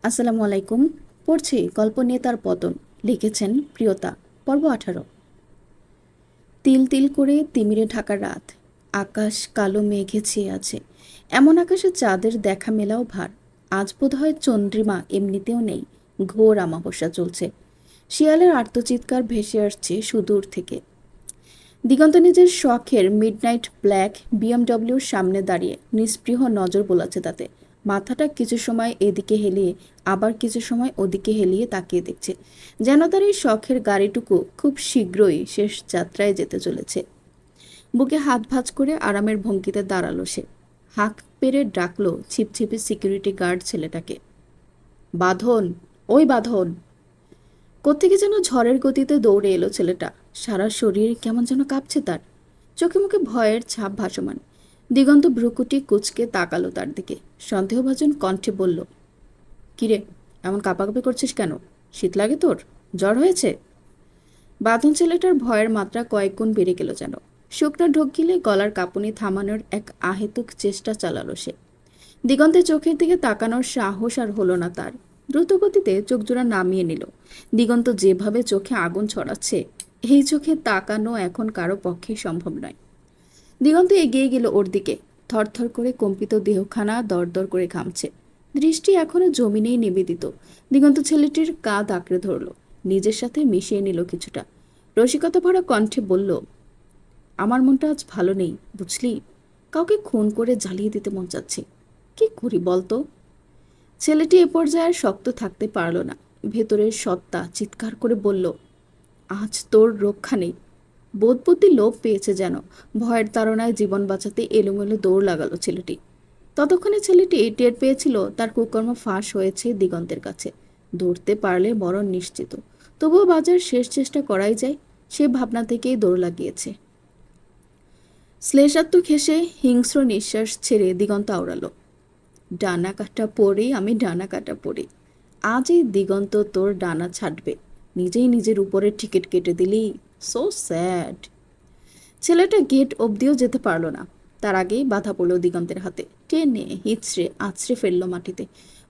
আসসালামু আলাইকুম। পড়ছি গল্প নেতার পতন। লিখেছেন প্রিয়তা। পর্ব 18। তিল তিল করে তিমিরে ঢাকা রাত। আকাশ কালো মেঘে ছেয়ে আছে। এমন আকাশে চাঁদের দেখা মেলাও ভার। আজ বোধহয় চন্দ্রিমা এমনিতেও নেই। ঘোর আমাবস্যা চলছে। শিয়ালের আর্তচিৎকার ভেসে আসছে সুদূর থেকে। দিগন্ত নিজের শখের মিডনাইট ব্ল্যাক বিএমডব্লিউর সামনে দাঁড়িয়ে নিস্পৃহ নজর বোলাচ্ছে তাতে। মাথাটা কিছু সময় এদিকে হেলিয়ে আবার কিছু সময় ওদিকে হেলিয়ে তাকিয়ে দেখছে, যেন তার এই শখের গাড়িটুকু খুব শীঘ্রই শেষ যাত্রায় যেতে চলেছে। বুকে হাত ভাঁজ করে আরামের ভঙ্গিতে দাঁড়ালো সে। হাঁক পেরে ডাকলো ছিপছিপে সিকিউরিটি গার্ড ছেলেটাকে। বাঁধন, ওই বাঁধন। কোত্থেকে যেন ঝড়ের গতিতে দৌড়ে এলো ছেলেটা। সারা শরীর কেমন যেন কাঁপছে তার। চোখে মুখে ভয়ের ছাপ ভাসমান। দিগন্ত ভ্রুকুটি কুচকে তাকালো তার দিকে। সন্দেহভাজন কণ্ঠে বলল, কিরে, এমন কাঁপাকাঁপি করছিস কেন? শীত লাগে তোর? জ্বর হয়েছে? বাঁধন ছেলেটার ভয়ের মাত্রা কয়েক গুণ বেড়ে গেল যেন। শুকনো ঢোক গিলে গলার কাঁপুনি থামানোর এক আহেতুক চেষ্টা চালালো সে। দিগন্তের চোখের দিকে তাকানোর সাহস আর হলো না তার। দ্রুতগতিতে চোখজোড়া নামিয়ে নিল। দিগন্ত যেভাবে চোখে আগুন ছড়াচ্ছে, এই চোখে তাকানো এখন কারো পক্ষে সম্ভব নয়। দিগন্ত এগিয়ে গেল ওর দিকে। থরথর করে কম্পিত দেহখানা দরদর করে ঘামছে। দৃষ্টি এখনো জমিনেই নিবেদিত। দিগন্ত ছেলেটির কাঁধ আঁকড়ে ধরল। নিজের সাথে মিশিয়ে নিল কিছুটা। রসিকতা ভরা কণ্ঠে বলল, আমার মনটা আজ ভালো নেই, বুঝলি? কাউকে খুন করে জ্বালিয়ে দিতে মন চাচ্ছে। কি করি বলতো? ছেলেটি এ পর্যায়ে আর শক্ত থাকতে পারল না। ভেতরের সত্তা চিৎকার করে বলল, আজ তোর রক্ষা নেই। বোধবুদ্ধি লোপ পেয়েছে যেন। ভয়ের তাড়নায় জীবন বাঁচাতে এলোমেলো দৌড় লাগালো ছেলেটি। ততক্ষণে ছেলেটি টের পেয়েছিল তার কুকর্ম ফাঁস হয়েছে দিগন্তের কাছে। ধরতে পারলে মরণ নিশ্চিত। তবুও বাজার শেষ চেষ্টা করাই যায়, সে ভাবনা থেকেই দৌড় লাগিয়েছে। শ্লেষাত্মক হেসে হিংস্র নিঃশ্বাস ছেড়ে দিগন্ত আওড়ালো, ডানা কাটা পড়ে আমি ডানা কাটা পড়ি। আজ এই দিগন্ত তোর ডানা ছাড়বে। নিজেই নিজের উপরে টিকিট কেটে দিলি। So sad. ছেলেটা গেট অবধিও যেতে পারল না। তার আগেই বাধা পড়ল দিগন্তের হাতে। টেনে হিচড়ে আছড়ে ফেলল মাটিতে।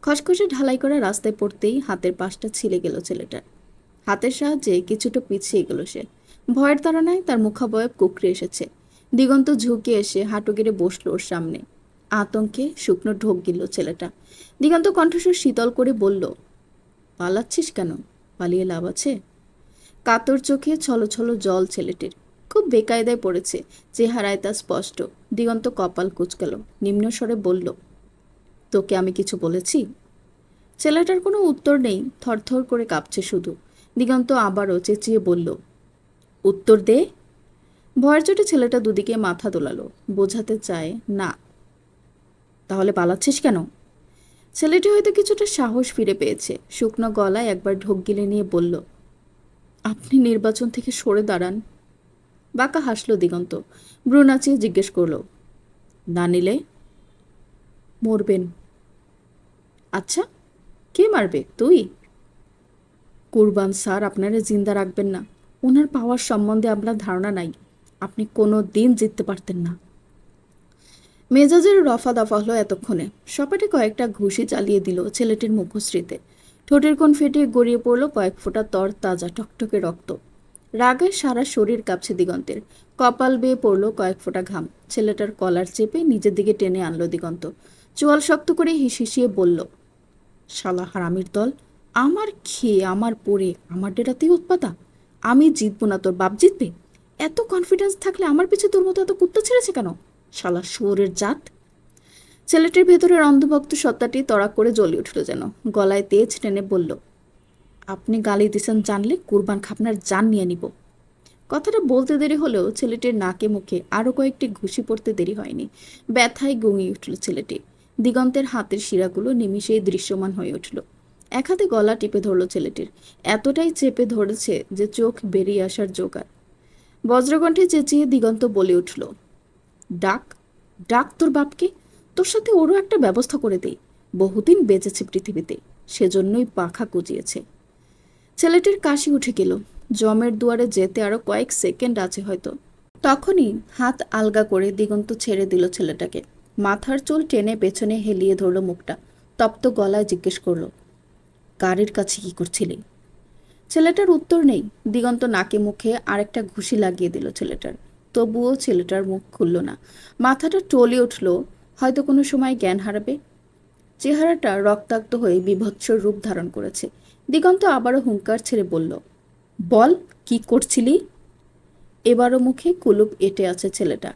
খসখসে ঢালাই করা রাস্তায় পড়তেই হাতের পাশটা ছিলে গেল ছেলেটার। হাতের সাহায্যে কিছুটা পিছিয়ে গেল সে। ভয়ের তাড়নায় তার মুখাবয়ব কুঁকড়ে এসেছে। দিগন্ত ঝুঁকে এসে হাঁটু গেড়ে বসল ওর সামনে। আতঙ্কে শুকনো ঢোক গিলল ছেলেটা। দিগন্ত কণ্ঠস্বর শীতল করে বলল, পালাচ্ছিস কেন? পালিয়ে লাভ আছে? কাতর চোখে ছলছল জল ছেলেটির। খুব বেকায়দায় পড়েছে, চেহারায় তা স্পষ্ট। দিগন্ত কপাল কুঁচকাল। নিম্নস্বরে বলল, তোকে আমি কিছু বলেছি? ছেলেটার কোনো উত্তর নেই, থরথর করে কাঁপছে শুধু। দিগন্ত আবারও চেঁচিয়ে বলল, উত্তর দে। ভয়ের চোটে ছেলেটা দুদিকে মাথা দোলালো, বোঝাতে চায় না। তাহলে পালাচ্ছিস কেন? ছেলেটি হয়তো কিছুটা সাহস ফিরে পেয়েছে। শুকনো গলায় একবার ঢোক গিলে নিয়ে বলল, আপনি নির্বাচন থেকে সরে দাঁড়ান। বাঁকা হাসল দিগন্ত। ভ্রু নাচিয়ে জিজ্ঞেস করল, না নিলে? মরবেন। আচ্ছা, কে মারবে? তুই? কুরবান স্যার আপনারা জিন্দা রাখবেন না। ওনার পাওয়ার সম্বন্ধে আপনার ধারণা নাই। আপনি কোনো দিন জিততে পারতেন না। মেজাজের রফা দফা হলো এতক্ষণে। সপাটে কয়েকটা ঘুষি চালিয়ে দিল ছেলেটির মুখশ্রীতে। ঠোঁটের কোণ ফেটে গড়িয়ে পড়ল কয়েক ফোঁটা তর তাজা টকটকে রক্ত। রাগে সারা শরীর কাঁপছে দিগন্তের। কপাল বেয়ে পড়ল কয়েক ফোঁটা ঘাম। ছেলেটার কলার চেপে নিজের দিকে টেনে আনলো দিগন্ত। চোয়াল শক্ত করে হিসিয়ে বলল, শালা হারামির দল, আমার খেয়ে আমার পরে আমার ডেরাতেই উৎপাতা। আমি জিতবো না, তোর বাপ জিতবে? এত কনফিডেন্স থাকলে আমার পিছে তোর মতো এত কুত্তা ছেড়েছে কেন? শালা শুয়োরের জাত। ছেলেটির ভেতরের অন্ধভক্ত সত্তাটি তড়াক করে জ্বলে উঠল যেন। গলায় তেজ টেনে বলল, আপনি গালি দিছেন জানলে কুরবান খাপনার জান নিয়ে নিব। কথাটা বলতে দেরি হলেও ছেলেটির নাকে মুখে আরও কয়েকটি ঘুষি পড়তে দেরি হয়নি। ব্যথায় গুঙিয়ে উঠল ছেলেটি। দিগন্তের হাতের শিরাগুলো নিমিষেই দৃশ্যমান হয়ে উঠল। এক হাতে গলা টিপে ধরল ছেলেটির। এতটাই চেপে ধরেছে যে চোখ বেরিয়ে আসার জোগাড়। বজ্রকণ্ঠে চেঁচিয়ে দিগন্ত বলে উঠল, ডাক, ডাক তোর বাপকে। তোর সাথে ওরও একটা ব্যবস্থা করে দেই। বহুদিন বেঁচেছে পৃথিবীতে, সেজন্যই পাখা কুজিয়েছে। ছেলেটির কাশি উঠে গেল। জমের দুয়ারে যেতে আরো কয়েক সেকেন্ড আছে হয়তো। তখনই হাত আলগা করে দিগন্ত ছেড়ে দিল ছেলেটাকে। মাথার চুল টেনে পেছনে হেলিয়ে ধরল মুখটা। তপ্ত গলায় জিজ্ঞেস করল, গাড়ির কাছে কি করছিলি? ছেলেটার উত্তর নেই। দিগন্ত নাকে মুখে আরেকটা ঘুষি লাগিয়ে দিল ছেলেটার। তবুও ছেলেটার মুখ খুলল না। মাথাটা টলে উঠল, হয়তো কোনো সময় জ্ঞান হারাবে। চেহারাটা রক্তাক্ত হয়ে বীভৎস রূপ ধারণ করেছে। দিগন্ত আবারও হুঙ্কার ছেড়ে বলল, বল, কি করছিলি? এবারও মুখে কুলুপ এঁটে আছে ছেলেটা।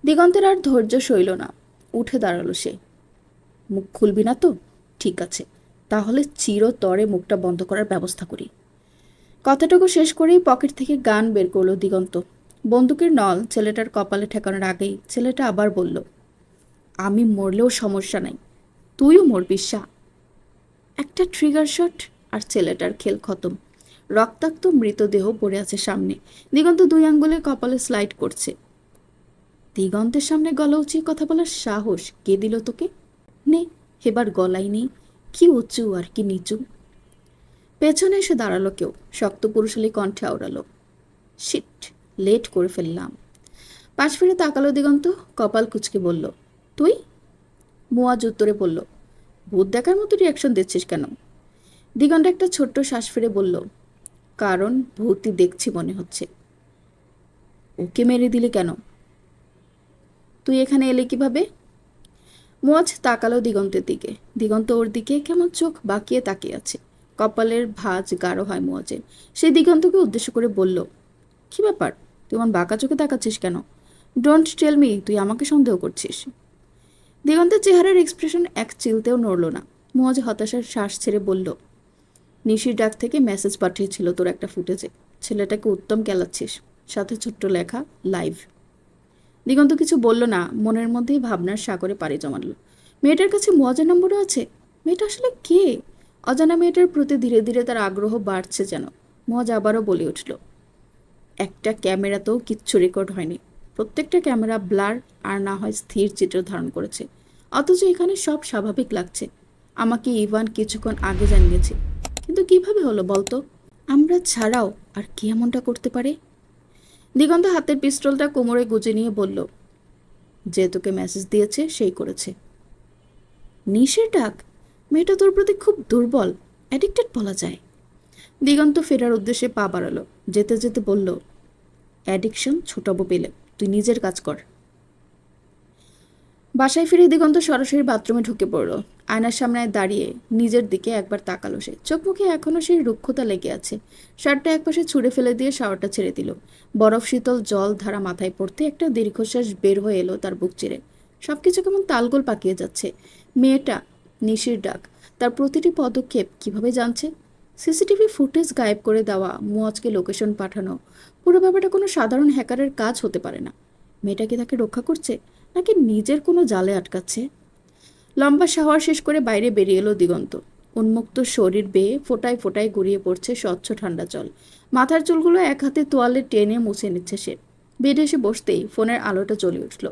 দিগন্তের আর ধৈর্য সইল না। উঠে দাঁড়ালো সে। মুখ খুলবি না তো? ঠিক আছে, তাহলে চিরতরে মুখটা বন্ধ করার ব্যবস্থা করি। কথাটুকু শেষ করেই পকেট থেকে গান বের করলো দিগন্ত। বন্দুকের নল ছেলেটার কপালে ঠেকানোর আগেই ছেলেটা আবার বলল, আমি মরলেও সমস্যা নাই, তুইও মরবি শাহ। একটা ট্রিগার শট আর ছেলেটার খেল খতম। রক্তাক্ত মৃতদেহ পড়ে আছে সামনে। দিগন্ত 2 আঙ্গুলে কপালে স্লাইড করছে। দিগন্তের সামনে গলা উঁচিয়ে কথা বলার সাহস কে দিল তোকে? নে, এবার গলাই নেই, কি উঁচু আর কি নিচু। পেছনে এসে দাঁড়ালো কেউ, শক্ত পুরুষালী কণ্ঠে আওড়ালো, শিট, লেট করে ফেললাম। পাশ ফিরে তাকালো দিগন্ত, কপাল কুচকে বলল, তুই? মুয়াজ উত্তরে বলল, ভূত দেখার মতো রিয়াকশন দিচ্ছিস কেন? দিগন্ত একটা ছোট্ট শ্বাস ফিরে বলল, কারণ ভূতই দেখছি মনে হচ্ছে। ওকে মেরে দিলি কেন? তুই এখানে এলে কিভাবে? মুয়াজ তাকালো দিগন্তের দিকে। দিগন্ত ওর দিকে কেমন চোখ বাঁকিয়ে তাকিয়ে আছে। কপালের ভাঁজ গাঢ় হয় মুয়াজের। সেই দিগন্তকে উদ্দেশ্য করে বলল, কি ব্যাপার, তুই আমার বাঁকা চোখে তাকাচ্ছিস কেন? ডোন্ট টেল মি তুই আমাকে সন্দেহ করছিস। দিগন্তের চেহারার এক্সপ্রেশন এক চিলতেও নড়ল না। মুয়াজ হতাশার শ্বাস ছেড়ে বলল, নিশির ডাক থেকে মেসেজ পাঠিয়েছিল তোর একটা ফুটেজে। ছেলেটাকে উত্তম কেলাচ্ছিস, সাথে ছোট্ট লেখা লাইভ। দিগন্ত কিছু বলল না, মনের মধ্যেই ভাবনার সাগরে পাড়ি জমাল। মেয়েটার কাছে মুয়াজের নম্বরও আছে। মেয়েটা আসলে কে? অজানা মেয়েটার প্রতি ধীরে ধীরে তার আগ্রহ বাড়ছে যেন। মুয়াজ আবারও বলে উঠল, একটা ক্যামেরাতেও কিচ্ছু রেকর্ড হয়নি। প্রত্যেকটা ক্যামেরা ব্লার আর না হয় স্থির চিত্র ধারণ করেছে। অথচ এখানে সব স্বাভাবিক লাগছে। আমাকে ইভান কিছুক্ষণ আগে জানিয়েছে। কিন্তু কিভাবে হলো বলতো? আমরা ছাড়াও আর কে এমনটা করতে পারে? দিগন্ত হাতের পিস্তলটা কোমরে গুজে নিয়ে বলল, যে তোকে মেসেজ দিয়েছে সেই করেছে। নিশের ডাক? মেয়েটা তোর প্রতি খুব দুর্বল, অ্যাডিক্টেড বলা যায়। দিগন্ত ফেরার উদ্দেশ্যে পা বাড়ালো। যেতে যেতে বলল, অ্যাডিকশন ছোটাবো পেলে, তুই নিজের কাজ কর। বাসায় ফিরে দিগন্ত সরাসরি বাথরুমে ঢুকে পড়ল। আয়নার সামনে দাঁড়িয়ে নিজের দিকে একবার তাকালো সে। চোখ মুখে এখনও সেই রুক্ষতা লেগে আছে। শার্টটা একপাশে ছুঁড়ে ফেলে দিয়ে শাওয়ারটা ছেড়ে দিল। বরফ শীতল জল ধারা মাথায় পড়তে একটা দীর্ঘশ্বাস বের হয়ে এলো তার বুক চিরে। সবকিছু কেমন তালগোল পাকিয়ে যাচ্ছে। মেয়েটা, নিশির ডাক, তার প্রতিটি পদক্ষেপ কিভাবে জানছে? সিসিটিভি ফুটেজ গায়েব করে দেওয়া, মুয়াজকে লোকেশন পাঠানো, পুরো ব্যাপারটা কোনো সাধারণ হ্যাকারের কাজ হতে পারে না। মেয়েটা কি তাকে রক্ষা করছে, নাকি নিজের কোনো জালে আটকাচ্ছে? লম্বা শাওয়ার শেষ করে বাইরে বেরিয়ে এলো দিগন্ত। উন্মুক্ত শরীর বেয়ে ফোটায় ফোটায় গড়িয়ে পড়ছে স্বচ্ছ ঠান্ডা জল। মাথার চুলগুলো এক হাতে তোয়ালে টেনে মুছে নিচ্ছে সে। বেডে এসে বসতেই ফোনের আলোটা জ্বলে উঠল।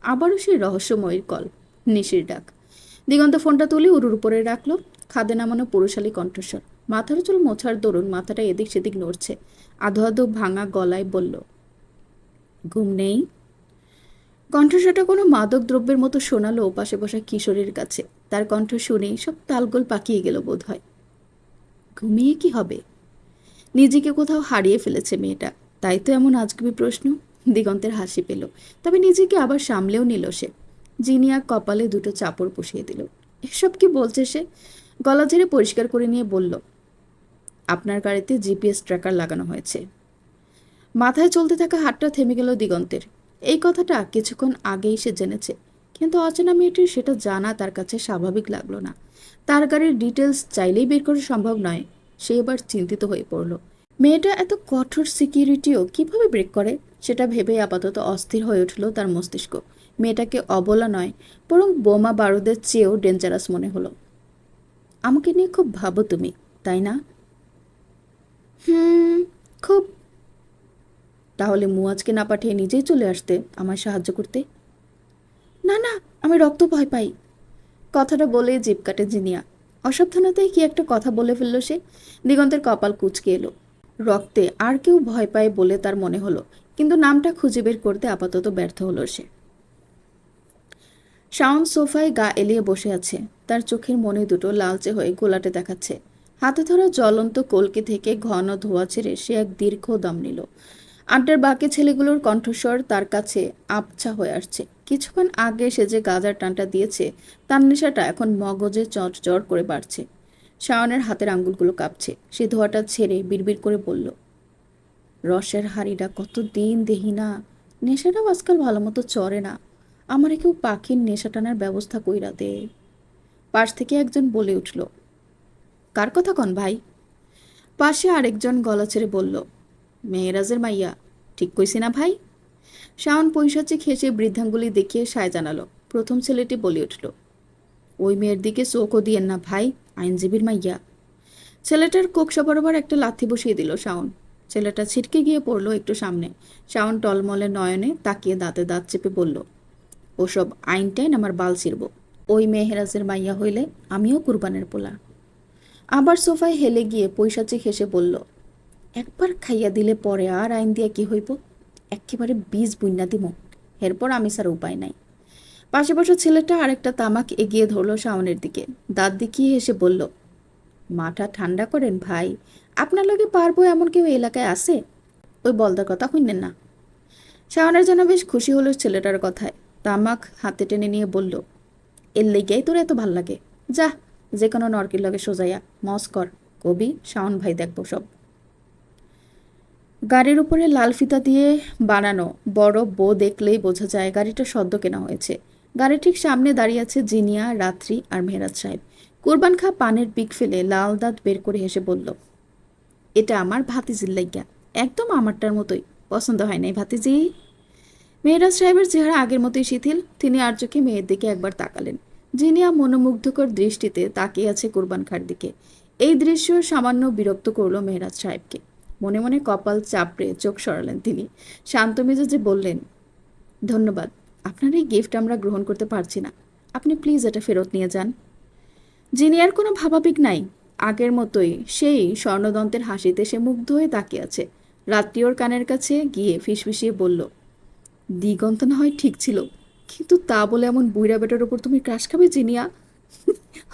আবারও সেই রহস্যময়ীর কল, নিশির ডাক। দিগন্ত ফোনটা তুলে উরুর উপরে রাখলো। খাদে নামানো পুরুষালী কণ্ঠস্বর। মাথার চুল মোছার দরুন মাথাটা এদিক সেদিক নড়ছে। আধো আধো ভাঙা গলায় বলল, ঘুম নেই? কণ্ঠস্বরটা কোনো মাদক দ্রব্যের মতো শোনালো পাশে বসা কিশোরীর কাছে। তার কণ্ঠ শুনেই সব তালগোল পাকিয়ে গেল বোধ হয়। ঘুমিয়ে কি হবে? নিজেকে কোথাও হারিয়ে ফেলেছে মেয়েটা, তাই তো এমন আজগুবি প্রশ্ন। দিগন্তের হাসি পেল, তবে নিজেকে আবার সামলেও নিল সে। জিনিয়া কপালে দুটো চাপড় পুষিয়ে দিল। এসব কি বলছে সে? গলা ঝেড়ে পরিষ্কার করে নিয়ে বলল, আপনার গাড়িতে জিপিএস ট্র্যাকার লাগানো হয়েছে। মাথায় চলতে থাকা হাতটা থেমে গেল দিগন্তের। এই কথাটা কিছুক্ষণ আগেই সে জেনেছে, কিন্তু অচেনা মেয়েটির সেটা জানা তার কাছে স্বাভাবিক লাগলো না। তার গাড়ির ডিটেলস চাইলেই বের করা সম্ভব নয়। সে এবার চিন্তিত হয়ে পড়ল। মেয়েটা এত কঠোর সিকিউরিটিও কিভাবে ব্রেক করে, সেটা ভেবে আপাতত অস্থির হয়ে উঠল তার মস্তিষ্ক। মেয়েটাকে অবলা নয়, বরং বোমা বারুদের চেয়েও ডেঞ্জারাস মনে হলো। আমাকে নিয়ে খুব ভাবো তুমি, তাই না? খুব। তাহলে মুয়াজকে না পাঠিয়ে নিজেই চলে আসতে আমায় সাহায্য করতে। না না, আমি রক্ত ভয় পাই। কথাটা বলে জিভ কাটে জিনিয়া। অসাবধানতায় কি একটা কথা বলে ফেলল সে। দিগন্তের কপাল কুঁচকে এলো। রক্তে আর কেউ ভয় পায় বলে তার মনে হলো, কিন্তু নামটা খুঁজে বের করতে আপাতত ব্যর্থ হলো সে। শাওন সোফায় গা এলিয়ে বসে আছে। তার চোখের মনি দুটো লালচে হয়ে ঘোলাটে দেখাচ্ছে। হাতে ধরা জ্বলন্ত কলকে থেকে ঘন ধোঁয়া ছেড়ে সে এক দীর্ঘ দম নিল। আড্ডার বাকি ছেলেগুলোর কণ্ঠস্বর তার কাছে আবছা হয়ে আসছে। কিছুক্ষণ আগে সে যে গাঁজার টানটা দিয়েছে তার নেশাটা এখন মগজে চটচড় করে বাড়ছে। শাওনের হাতের আঙ্গুলগুলো কাঁপছে। সে ধোঁয়াটা ছেড়ে বিড়বিড় করে বলল, রসের হাড়িটা কতদিন দেহি না, নেশাটাও আজকাল ভালো মতো চড়ে না। আমার কেউ পাখির নেশা টানার ব্যবস্থা কইরা দে। পাশ থেকে একজন বলে উঠল, কার কথা কন ভাই? পাশে আরেকজন গলা ছেড়ে বলল, মেয়েরাজের মাইয়া। ঠিক কইছি না ভাই? শাওন পৈশাচিক হেসে বৃদ্ধাঙ্গুলি দেখিয়ে সায় জানালো। প্রথম ছেলেটি বলে উঠল, ওই মেয়ের দিকে চোখও দিয়েন না ভাই, আইনজীবীর মাইয়া। ছেলেটার কোকসা বরাবর একটা লাথি বসিয়ে দিল শাওন। ছেলেটা ছিটকে গিয়ে পড়লো একটু সামনে। শাওন টলমলে নয়নে তাকিয়ে দাঁতে দাঁত চেপে বলল, ওসব আইন টাইন আমার বাল ছিড়ব। ওই মেহেরাজের মাইয়া হইলে আমিও কুরবানের পোলা। আবার সোফায় হেলে গিয়ে পৈশাচিক হেসে বলল, একবার খাইয়া দিলে পরে আর আইন দিয়া কি হইব? একেবারে বীজ বুইন্না দিমো, এরপর আমি ছাড়া উপায় নাই। পাশে বসা ছেলেটা আরেকটা তামাক এগিয়ে ধরল শাওনের দিকে। দাঁত দেখিয়ে হেসে বলল, মাথা ঠান্ডা করেন ভাই, আপনার লগে পারবো এমন কেউ এলাকায় আছে? ওই বলদার কথা শুনলেন না? শাওনের যেন বেশ খুশি হলো ছেলেটার কথায়। তামাক হাতে টেনে নিয়ে বলল, এর লেগেই তোর এত ভাল লাগে? যা, যে কোনো নরকির লগে সোজাইয়া মস কর, কবি শাওন ভাই দেখবো সব। গাড়ির উপরে লাল ফিতা দিয়ে বানানো বড় বো দেখলেই বোঝা যায় গাড়িটা সদ্য কেনা হয়েছে। গাড়ির ঠিক সামনে দাঁড়িয়ে আছে জিনিয়া, রাত্রি আর মেহেরাজ সাহেব। কুরবান খা পানের পিক ফেলে লাল দাঁত বের করে হেসে বলল, এটা আমার ভাতিজির লাইগা, একদম আমারটার মতোই। পছন্দ হয় নাই ভাতিজি? মেহেরাজ সাহেবের চেহারা আগের মতোই শিথিল। তিনি আর চোখে মেয়ের দিকে একবার তাকালেন। জিনিয়া মনোমুগ্ধকর দৃষ্টিতে তাকিয়ে আছে কুরবান খার দিকে। এই দৃশ্য সামান্য বিরক্ত করল মেহেরাজ সাহেবকে। মনে মনে কপাল চাপড়ে চোখ সরালেন তিনি। শান্ত মেজাজে বললেন, ধন্যবাদ, আপনার এই গিফট আমরা গ্রহণ করতে পারছি না। আপনি প্লিজ এটা ফেরত নিয়ে যান। জিনিয়ার কোনো ভাবাবেগ নাই। আগের মতোই সেই স্বর্ণদন্তের হাসিতে সে মুগ্ধ হয়ে তাকিয়ে আছে। রাত্রি ওর কানের কাছে গিয়ে ফিসফিসিয়ে বলল, দিগন্ত না হয় ঠিক ছিল, কিন্তু তা বলে এমন বুইড়া বেটার ওপর তুমি ক্রাশ খাবে জিনিয়া?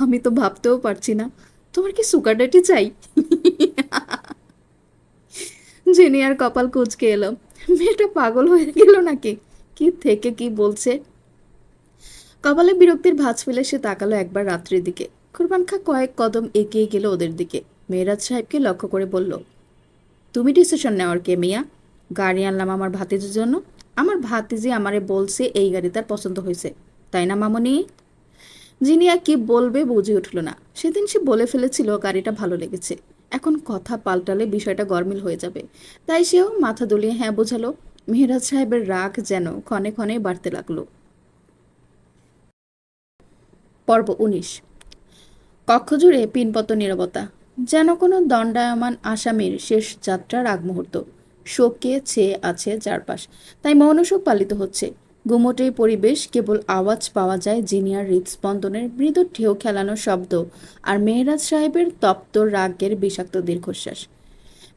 আমি তো ভাবতেও পারছি না। তোমার কি সুগার ডেটি চাই? জিনিয়ার কপাল কুঁচকে এলো। মেয়েটা পাগল হয়ে গেল নাকি? কি থেকে কি বলছে। কপালে বিরক্তির ভাঁজ ফেলে সে তাকালো একবার রাত্রির দিকে। কুরবান খা কয়েক কদম এগিয়ে গেল ওদের দিকে। মেহেরাজ সাহেবকে লক্ষ্য করে বলল, তুমি ডিসিশন নেওয়ার কে মিয়া? গাড়ি আনলাম আমার ভাতিজির জন্য। আমার ভাতিজি আমারে বলছে এই গাড়ি তার পছন্দ হয়েছে, তাই না মামনি? জিনিয়া কি বলবে বুঝে উঠল না। সেদিন সে বলে ফেলেছিল গাড়িটা ভালো লেগেছে। এখন কথা পাল্টালে বিষয়টা গরমিল হয়ে যাবে। তাই সেও মাথা দুলিয়ে হ্যাঁ বোঝালো। মেহেরাজ সাহেবের রাগ যেন ক্ষণে ক্ষণে বাড়তে লাগলো। পর্ব ১৯। কক্ষজুড়ে পিনপত নীরবতা, যেন কোনো দণ্ডায়মান আসামির শেষ যাত্রার আগ মুহূর্ত। শোকে ছেয়ে আছে চারপাশ, তাই মৌনশোক পালিত হচ্ছে। গুমোটে পরিবেশ, কেবল আওয়াজ পাওয়া যায় জিনিয়ার হৃদস্পন্দনের মৃদু ঢেউ খেলানো শব্দ আর মেহেরাজ সাহেবের তপ্ত রাগের বিষাক্ত দীর্ঘশ্বাস।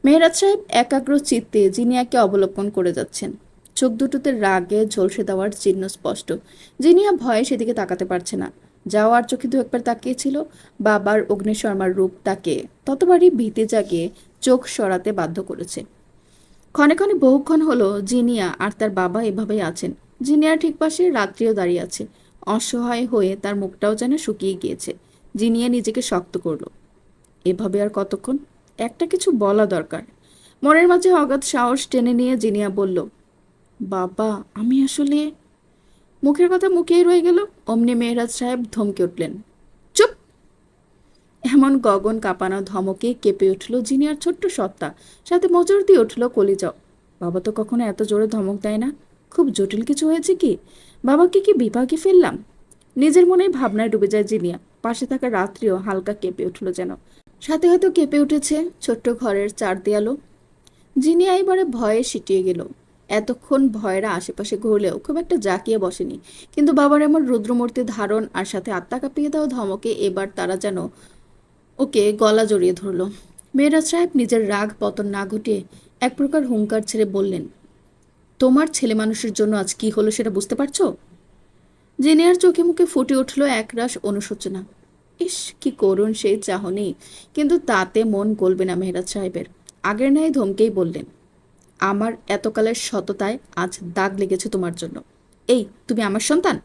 মেহেরাজ সাহেব একাগ্র চিত্তে জিনিয়াকে অবলোকন করে যাচ্ছেন। চোখ দুটোতে রাগে ঝলসে দেওয়ার চিহ্ন স্পষ্ট। জিনিয়া ভয়ে সেদিকে তাকাতে পারছে না। যাওয়ার চোখে দু একবার তাকিয়েছিল। বাবার অগ্নিশর্মার রূপ তাকে ততবারই ভীতি জাগিয়ে চোখ সরাতে বাধ্য করেছে। ক্ষণে ক্ষণে বহুক্ষণ হলো জিনিয়া আর তার বাবা এভাবেই আছেন। জিনিয়ার ঠিক পাশে রাত্রিও দাঁড়িয়ে আছে। অসহায় হয়ে তার মুখটাও যেন শুকিয়ে গিয়েছে। জিনিয়া নিজেকে শক্ত করলো। এভাবে আর কতক্ষণ? একটা কিছু বলা দরকার। মনের মাঝে অগাধ সাহস টেনে নিয়ে জিনিয়া বলল, বাবা আমি আসলে। মুখের কথা মুখেই রয়ে গেল। অমনি মেহরাজ সাহেব ধমকে উঠলেন, চুপ! এমন গগন কাঁপানো ধমকে কেঁপে উঠল জিনিয়ার ছোট্ট সত্তা, সাথে মোচড় দিয়ে উঠল কলিজাও। বাবা তো কখনো এত জোরে ধমক দেয় না। খুব জটিল কিছু হয়েছে কি? বাবাকে কি বিপাকে ফেললাম? নিজের মনেই ভাবনায় ডুবে যায় জিনিয়া। পাশে থাকা রাত্রিও হালকা কেঁপে উঠল যেন। সাথে হয়তো কেঁপে উঠেছে ছোট্ট ঘরের চার দেয়ালও। জিনিয়া এবারে ভয়ে সিটিয়ে গেল। এতক্ষণ ভয়েরা আশেপাশে ঘুরলেও খুব একটা জাঁকিয়ে বসেনি, কিন্তু বাবার এমন রুদ্রমূর্তি ধারণ আর সাথে আত্মা কাঁপিয়ে দেওয়া ধমকে এবার তারা যেন ওকে গলা জড়িয়ে ধরল। মেহরাজ সাহেব নিজের রাগ পতন না ঘটিয়ে এক প্রকার হুঙ্কার ছেড়ে বললেন, তোমার ছেলে মানুষের জন্য আজ কি হলো সেটা বুঝতে পারছো? জিনিয়ার চোখে মুখে ফুটে উঠল একরাশ অনুশোচনা। ইস, কি করুণ সেই চাহনি! কিন্তু তাতে মন গলবে না মেহরাজ সাহেবের। আগের ন্যায় ধমকেই বললেন, আমার এতকালের সততায় আজ দাগ লেগেছে তোমার জন্য। এই, তুমি আমার সন্তান?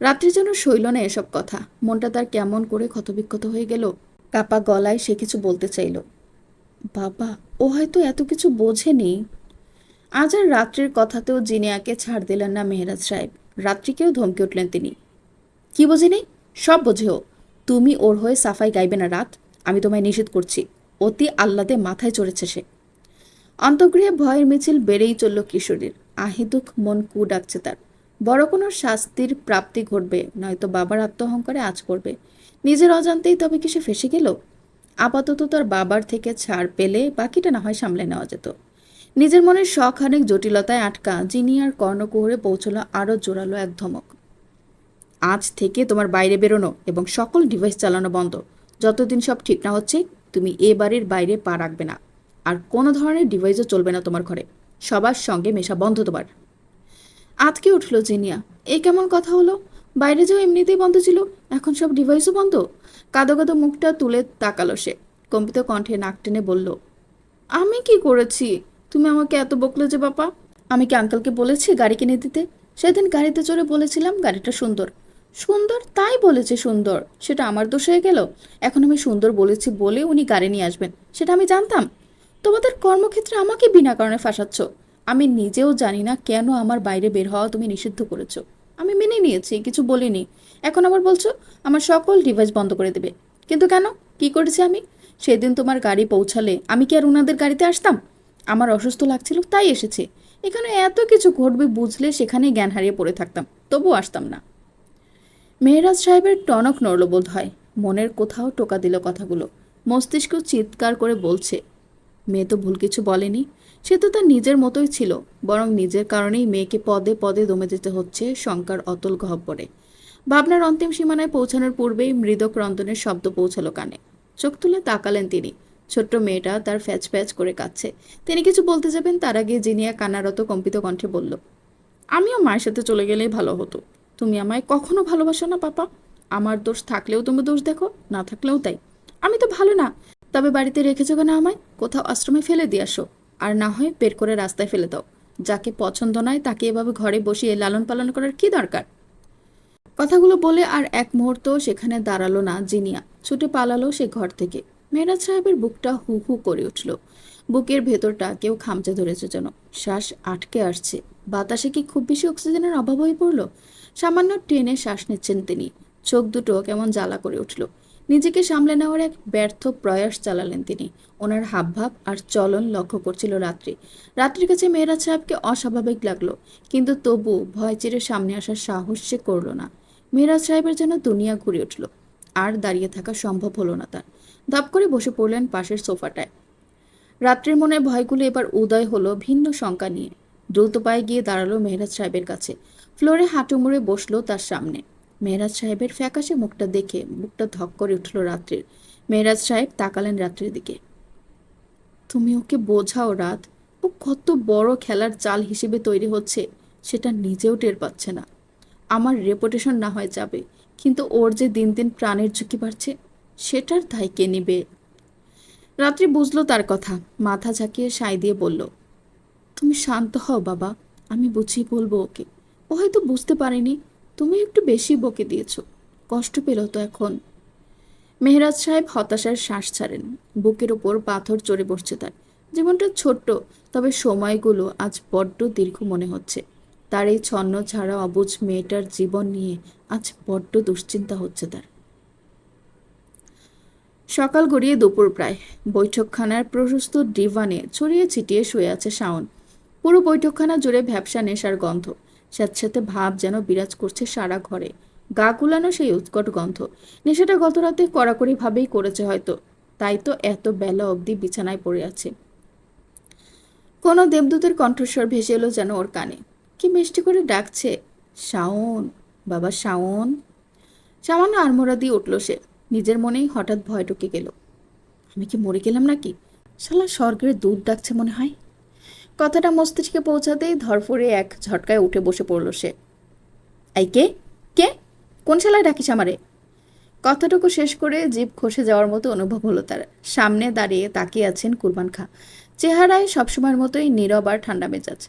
রাত্রি যেন সইল না এসব কথা। মনটা তার কেমন করে ক্ষতবিক্ষত হয়ে গেল। কাপা গলায় সে কিছু বলতে চাইল। বাবা, ও হয়তো এত কিছু বোঝেনি। আজ আর রাত্রির কথাতেও জিনিয়াকে ছাড় দিলেন না মেহরাজ সাহেব। রাত্রিকেও ধমকে উঠলেন তিনি। কি বোঝেনি? সব বোঝে ও। তুমি ওর হয়ে সাফাই গাইবে না রাত। আমি তোমায় নিষেধ করছি। অতি আহ্লাদে মাথায় চড়েছে সে। অন্তঃগৃহে ভয়ের মিছিল বেড়েই চলল কিশোরীর। আহিদুক মন কু ডাকছে তার। বড় কোনো শাস্তির প্রাপ্তি ঘটবে, নয়তো বাবার আত্মহংকারে আঁচ করবে। নিজের অজান্তেই তবে কি সে ফেসে গেল? আপাতত তার বাবার থেকে ছাড় পেলে বাকিটা না হয় সামলে নেওয়া যেত। নিজের মনের শখানেক জটিলতায় আটকা জিনিয়ার কর্ণকুহরে পৌঁছল আরও জোরালো এক ধমক। আজ থেকে তোমার বাইরে বেরোনো এবং সকল ডিভাইস চালানো বন্ধ। যতদিন সব ঠিক না হচ্ছে, তুমি এ বাড়ির বাইরে পা রাখবে না। আর কোনো ধরনের ডিভাইসও চলবে না তোমার ঘরে। সবার সঙ্গে মেশা বন্ধ তোমার। আজকে উঠল জিনিয়া। এ কেমন কথা হলো? বাইরে যাও এমনিতেই বন্ধ ছিল, এখন সব ডিভাইসও বন্ধ? কাঁদো কাঁদো মুখটা তুলে তাকালো সে। কম্পিত কণ্ঠে নাক টেনে বলল, আমি কি করেছি? তুমি আমাকে এত বকলে যে বাপা। আমি কি আঙ্কেলকে বলেছি গাড়ি কিনে দিতে? সেদিন গাড়িতে চড়ে বলেছিলাম গাড়িটা সুন্দর। সুন্দর তাই বলেছে সুন্দর, সেটা আমার দোষ হয়ে গেল? এখন আমি সুন্দর বলেছি বলে উনি গাড়ি নিয়ে আসবেন, সেটা আমি জানতাম? তোমাদের কর্মক্ষেত্রে আমাকে বিনা কারণে ফাঁসাচ্ছ। আমি নিজেও জানি না কেন আমার বাইরে বের হওয়া তুমি নিষিদ্ধ করেছো। আমি মেনে নিয়েছি, কিছু বলিনি। এখন আবার বলছো আমার সকল ডিভাইস বন্ধ করে দেবে। কিন্তু কেন? কি করেছি আমি? সেদিন তোমার গাড়ি পৌঁছালে আমি কি আর ওনাদের গাড়িতে আসতাম? আমার অসুস্থ লাগছিল তাই এসেছে। এখানে এত কিছু ঘটবে বুঝলে সেখানেই জ্ঞান হারিয়ে পড়ে থাকতাম, তবুও আসতাম না। মেহরাজ সাহেবের টনক নড়ল বোধ হয়। মনের কোথাও টোকা দিল কথাগুলো। মস্তিষ্ক চিৎকার করে বলছে, মেয়ে তো ভুল কিছু বলেনি। সে তো তার নিজের মতোই ছিল, বরং নিজের কারণেই মেয়েকে পদে পদে দমে যেতে হচ্ছে শঙ্কার অতল গহ্বরে। ভাবনার অন্তিম সীমানায় পৌঁছানোর পূর্বেই মৃদ ক্রন্দনের শব্দ পৌঁছালো কানে। চোখ তুলে তাকালেন তিনি। ছোট্ট মেয়েটা তার ফ্যাচ ফ্যাচ করে কাঁদছে। তিনি কিছু বলতে যাবেন, তার আগে জিনিয়া কান্নারত কম্পিত কণ্ঠে বলল, আমিও মায়ের সাথে চলে গেলেই ভালো হতো। তুমি আমায় কখনো ভালোবাসো না পাপা। আমার দোষ থাকলেও তুমি দোষ দেখো, না থাকলেও তাই। আমি তো ভালো না। তবে বাড়িতে রেখেছো কেন আমায়? কোথাও আশ্রমে ফেলে দিয়ে আসো। আর না হয় বের করে রাস্তায় ফেলে দাও। যাকে পছন্দ নয় তাকে এভাবে ঘরে বসিয়ে লালন পালন করার কি দরকার? কথাগুলো বলে আর এক মুহূর্ত সেখানে দাঁড়ালো না জিনিয়া। ছুটে পালালো সে ঘর থেকে। মেহরাজ সাহেবের বুকটা হু হু করে উঠল। বুকের ভেতরটা কেউ খামচে ধরেছে যেন। শ্বাস আটকে আসছে। বাতাসে কি খুব বেশি অক্সিজেনের অভাব হয়ে পড়ল? সামান্য টেনে শ্বাস নিচ্ছেন তিনি। চোখ দুটো কেমন জ্বালা করে উঠল। নিজেকে সামলে নেওয়ার এক ব্যর্থ প্রয়াস চালালেন তিনি। ওনার হাবভাব আর চলন লক্ষ্য করছিল রাত্রি। রাত্রির কাছে মেহরাজ সাহেবকে অস্বাভাবিক লাগলো, কিন্তু তবু ভয় চিরে সামনে আসার সাহস সে করল না। মেহরাজ সাহেবের যেন দুনিয়া ঘুরে উঠল। আর দাঁড়িয়ে থাকা সম্ভব হলো না তার। ধপ করে বসে পড়লেন পাশের সোফাটায়। রাত্রির মনে ভয়গুলো এবার উদয় হলো ভিন্ন শঙ্কা নিয়ে। দ্রুত পায়ে গিয়ে দাঁড়ালো মেহরাজ সাহেবের কাছে। ফ্লোরে হাঁটু মুড়ে বসলো তার সামনে। মেহরাজ সাহেবের ফ্যাকাশে মুখটা দেখে বুকটা ধক করে উঠল রাত্রির। মেহরাজ সাহেব তাকালেন রাত্রির দিকে। তুমি ওকে বোঝাও রাত। ও কত বড় খেলার চাল হিসেবে তৈরি হচ্ছে সেটা নিজেও টের পাচ্ছে না। আমার রেপুটেশন না হয় যাবে, কিন্তু ওর যে দিন দিন প্রাণের ঝুঁকি বাড়ছে, সেটার দায় কে নিবে? রাত্রি বুঝলো তার কথা। মাথা ঝাঁকিয়ে সায় দিয়ে বলল, তুমি শান্ত হও বাবা। আমি বুঝিয়ে বলবো ওকে। ও হয়তো বুঝতে পারেনি, তুমি একটু বেশি বকে দিয়েছো। কষ্ট পেল তো এখন। মেহরাজ সাহেব হতাশার শ্বাস ছাড়েন। বুকের ওপর পাথর চড়ে বসছে তার। জীবনটা ছোট্ট, তবে সময়গুলো আজ বড্ড দীর্ঘ মনে হচ্ছে। তার এই ছন্ন ছাড়া অবুঝ মেয়েটার জীবন নিয়ে আজ বড্ড দুশ্চিন্তা হচ্ছে তার। সকাল গড়িয়ে দুপুর প্রায়। বৈঠকখানার প্রশস্ত ডিভানে ছড়িয়ে ছিটিয়ে শুয়ে আছে শাওন। পুরো বৈঠকখানা জুড়ে ভ্যাপসা নেশার গন্ধ। স্যাঁতস্যাঁতে ভাব যেন বিরাজ করছে সারা ঘরে। গা কুলানো সেই উৎকট গন্ধ। নেশাটা গত রাতে কড়াকড়িভাবেই করেছে হয়তো। তাই তো এত বেলা অবধি বিছানায় পড়ে আছে। কোনো দেবদূতের কণ্ঠস্বর ভেসে এলো যেন ওর কানে। কি মিষ্টি করে ডাকছে, শাওন, বাবা শাওন। সামান্য আড়মোড়া দিয়ে উঠল সে। নিজের মনেই হঠাৎ ভয় ঢুকে গেল। আমি কি মরে গেলাম নাকি? শালা স্বর্গের দূত ডাকছে মনে হয়। কথাটা মস্তিষ্কে পৌঁছাতেই ধরফরে এক ঝটকায় উঠে বসে পড়ল সে। এই কে? কে? কোন শালায় ডাকিস আমারে? কথাটুকু শেষ করে জিভ খসে যাওয়ার মতো অনুভব হলো তার। সামনে দাঁড়িয়ে তাকিয়ে আছেন কুরবান খাঁ, চেহারায় সবসময়ের মতোই নীরব আর ঠান্ডা মেজাজ।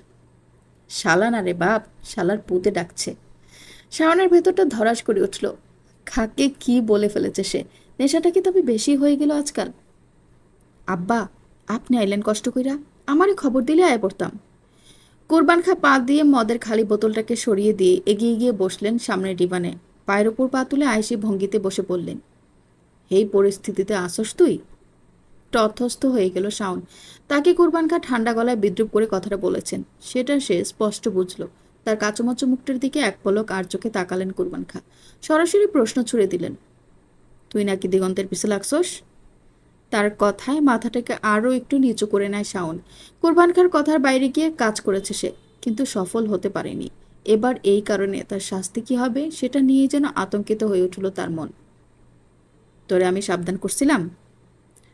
শালা না রে বাপ, শালার পুতে ডাকছে। শাওনের ভেতরটা ধরাস করে উঠল। খাকে কি বলে ফেলেছে সে? নেশাটা কি তবে বেশি হয়ে গেল আজকাল? আব্বা, আপনি আইলেন কষ্ট কইরা, আমারই খবর দিলে আয় পড়তাম। কুরবান খাঁ পা দিয়ে মদের খালি বোতলটাকে সরিয়ে দিয়ে এগিয়ে গিয়ে বসলেন সামনের ডিভানে। পায়ের ওপর পা তুলে আয়েসি ভঙ্গিতে বসে পড়লেন। এই পরিস্থিতিতে আসস তুই? তথস্থ হয়ে গেল শাওন। তাকে কুরবান খাঁ ঠান্ডা গলায় বিদ্রুপ করে কথাটা বলেছেন সেটা সে স্পষ্ট বুঝল। তার কাচুমাচু মুখটার দিকে এক পলক আর চোখে তাকালেন কুরবান খাঁ। সরাসরি প্রশ্ন ছুড়ে দিলেন, তুই নাকি দিগন্তের পিছে লাগছস? তার কথায় মাথাটাকে আরও একটু নিচু করে নেয় শাওন। কুরবান খাঁর কথার বাইরে গিয়ে কাজ করেছে সে, কিন্তু সফল হতে পারেনি। এবার এই কারণে তার শাস্তি কি হবে সেটা নিয়েই যেন আতঙ্কিত হয়ে উঠল তার মন। তোরে আমি সাবধান করছিলাম।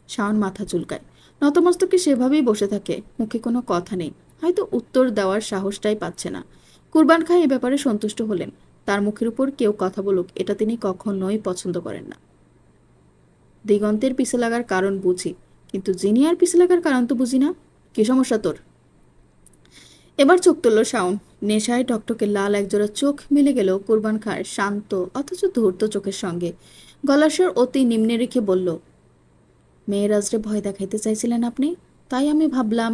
শাওন মাথা চুলকায়, নতমস্তকে সেভাবেই বসে থাকে, মুখে কোনো কথা নেই। হয়তো উত্তর দেওয়ার সাহসটাই পাচ্ছে না। কুরবান খাঁ এ ব্যাপারে সন্তুষ্ট হলেন। তার মুখের উপর কেউ কথা বলুক এটা তিনি কখনোই পছন্দ করেন না। দিগন্তের পিছে লাগার কারণ বুঝি, কিন্তু জিনিয়ার পিছে লাগার কারণ তো বুঝি না। কি সমস্যা তোর? এবার চোখ তুলল শাওন। নেশায় টকটকে লাল একজোড়া চোখ মিলে গেল কুরবান খাঁর শান্ত অথচ ধূর্ত চোখের সঙ্গে। গলার স্বর অতি নিম্নে রেখে বলল, মেয়েরাজরে ভয় দেখাইতে চাইছিলেন আপনি, তাই আমি ভাবলাম।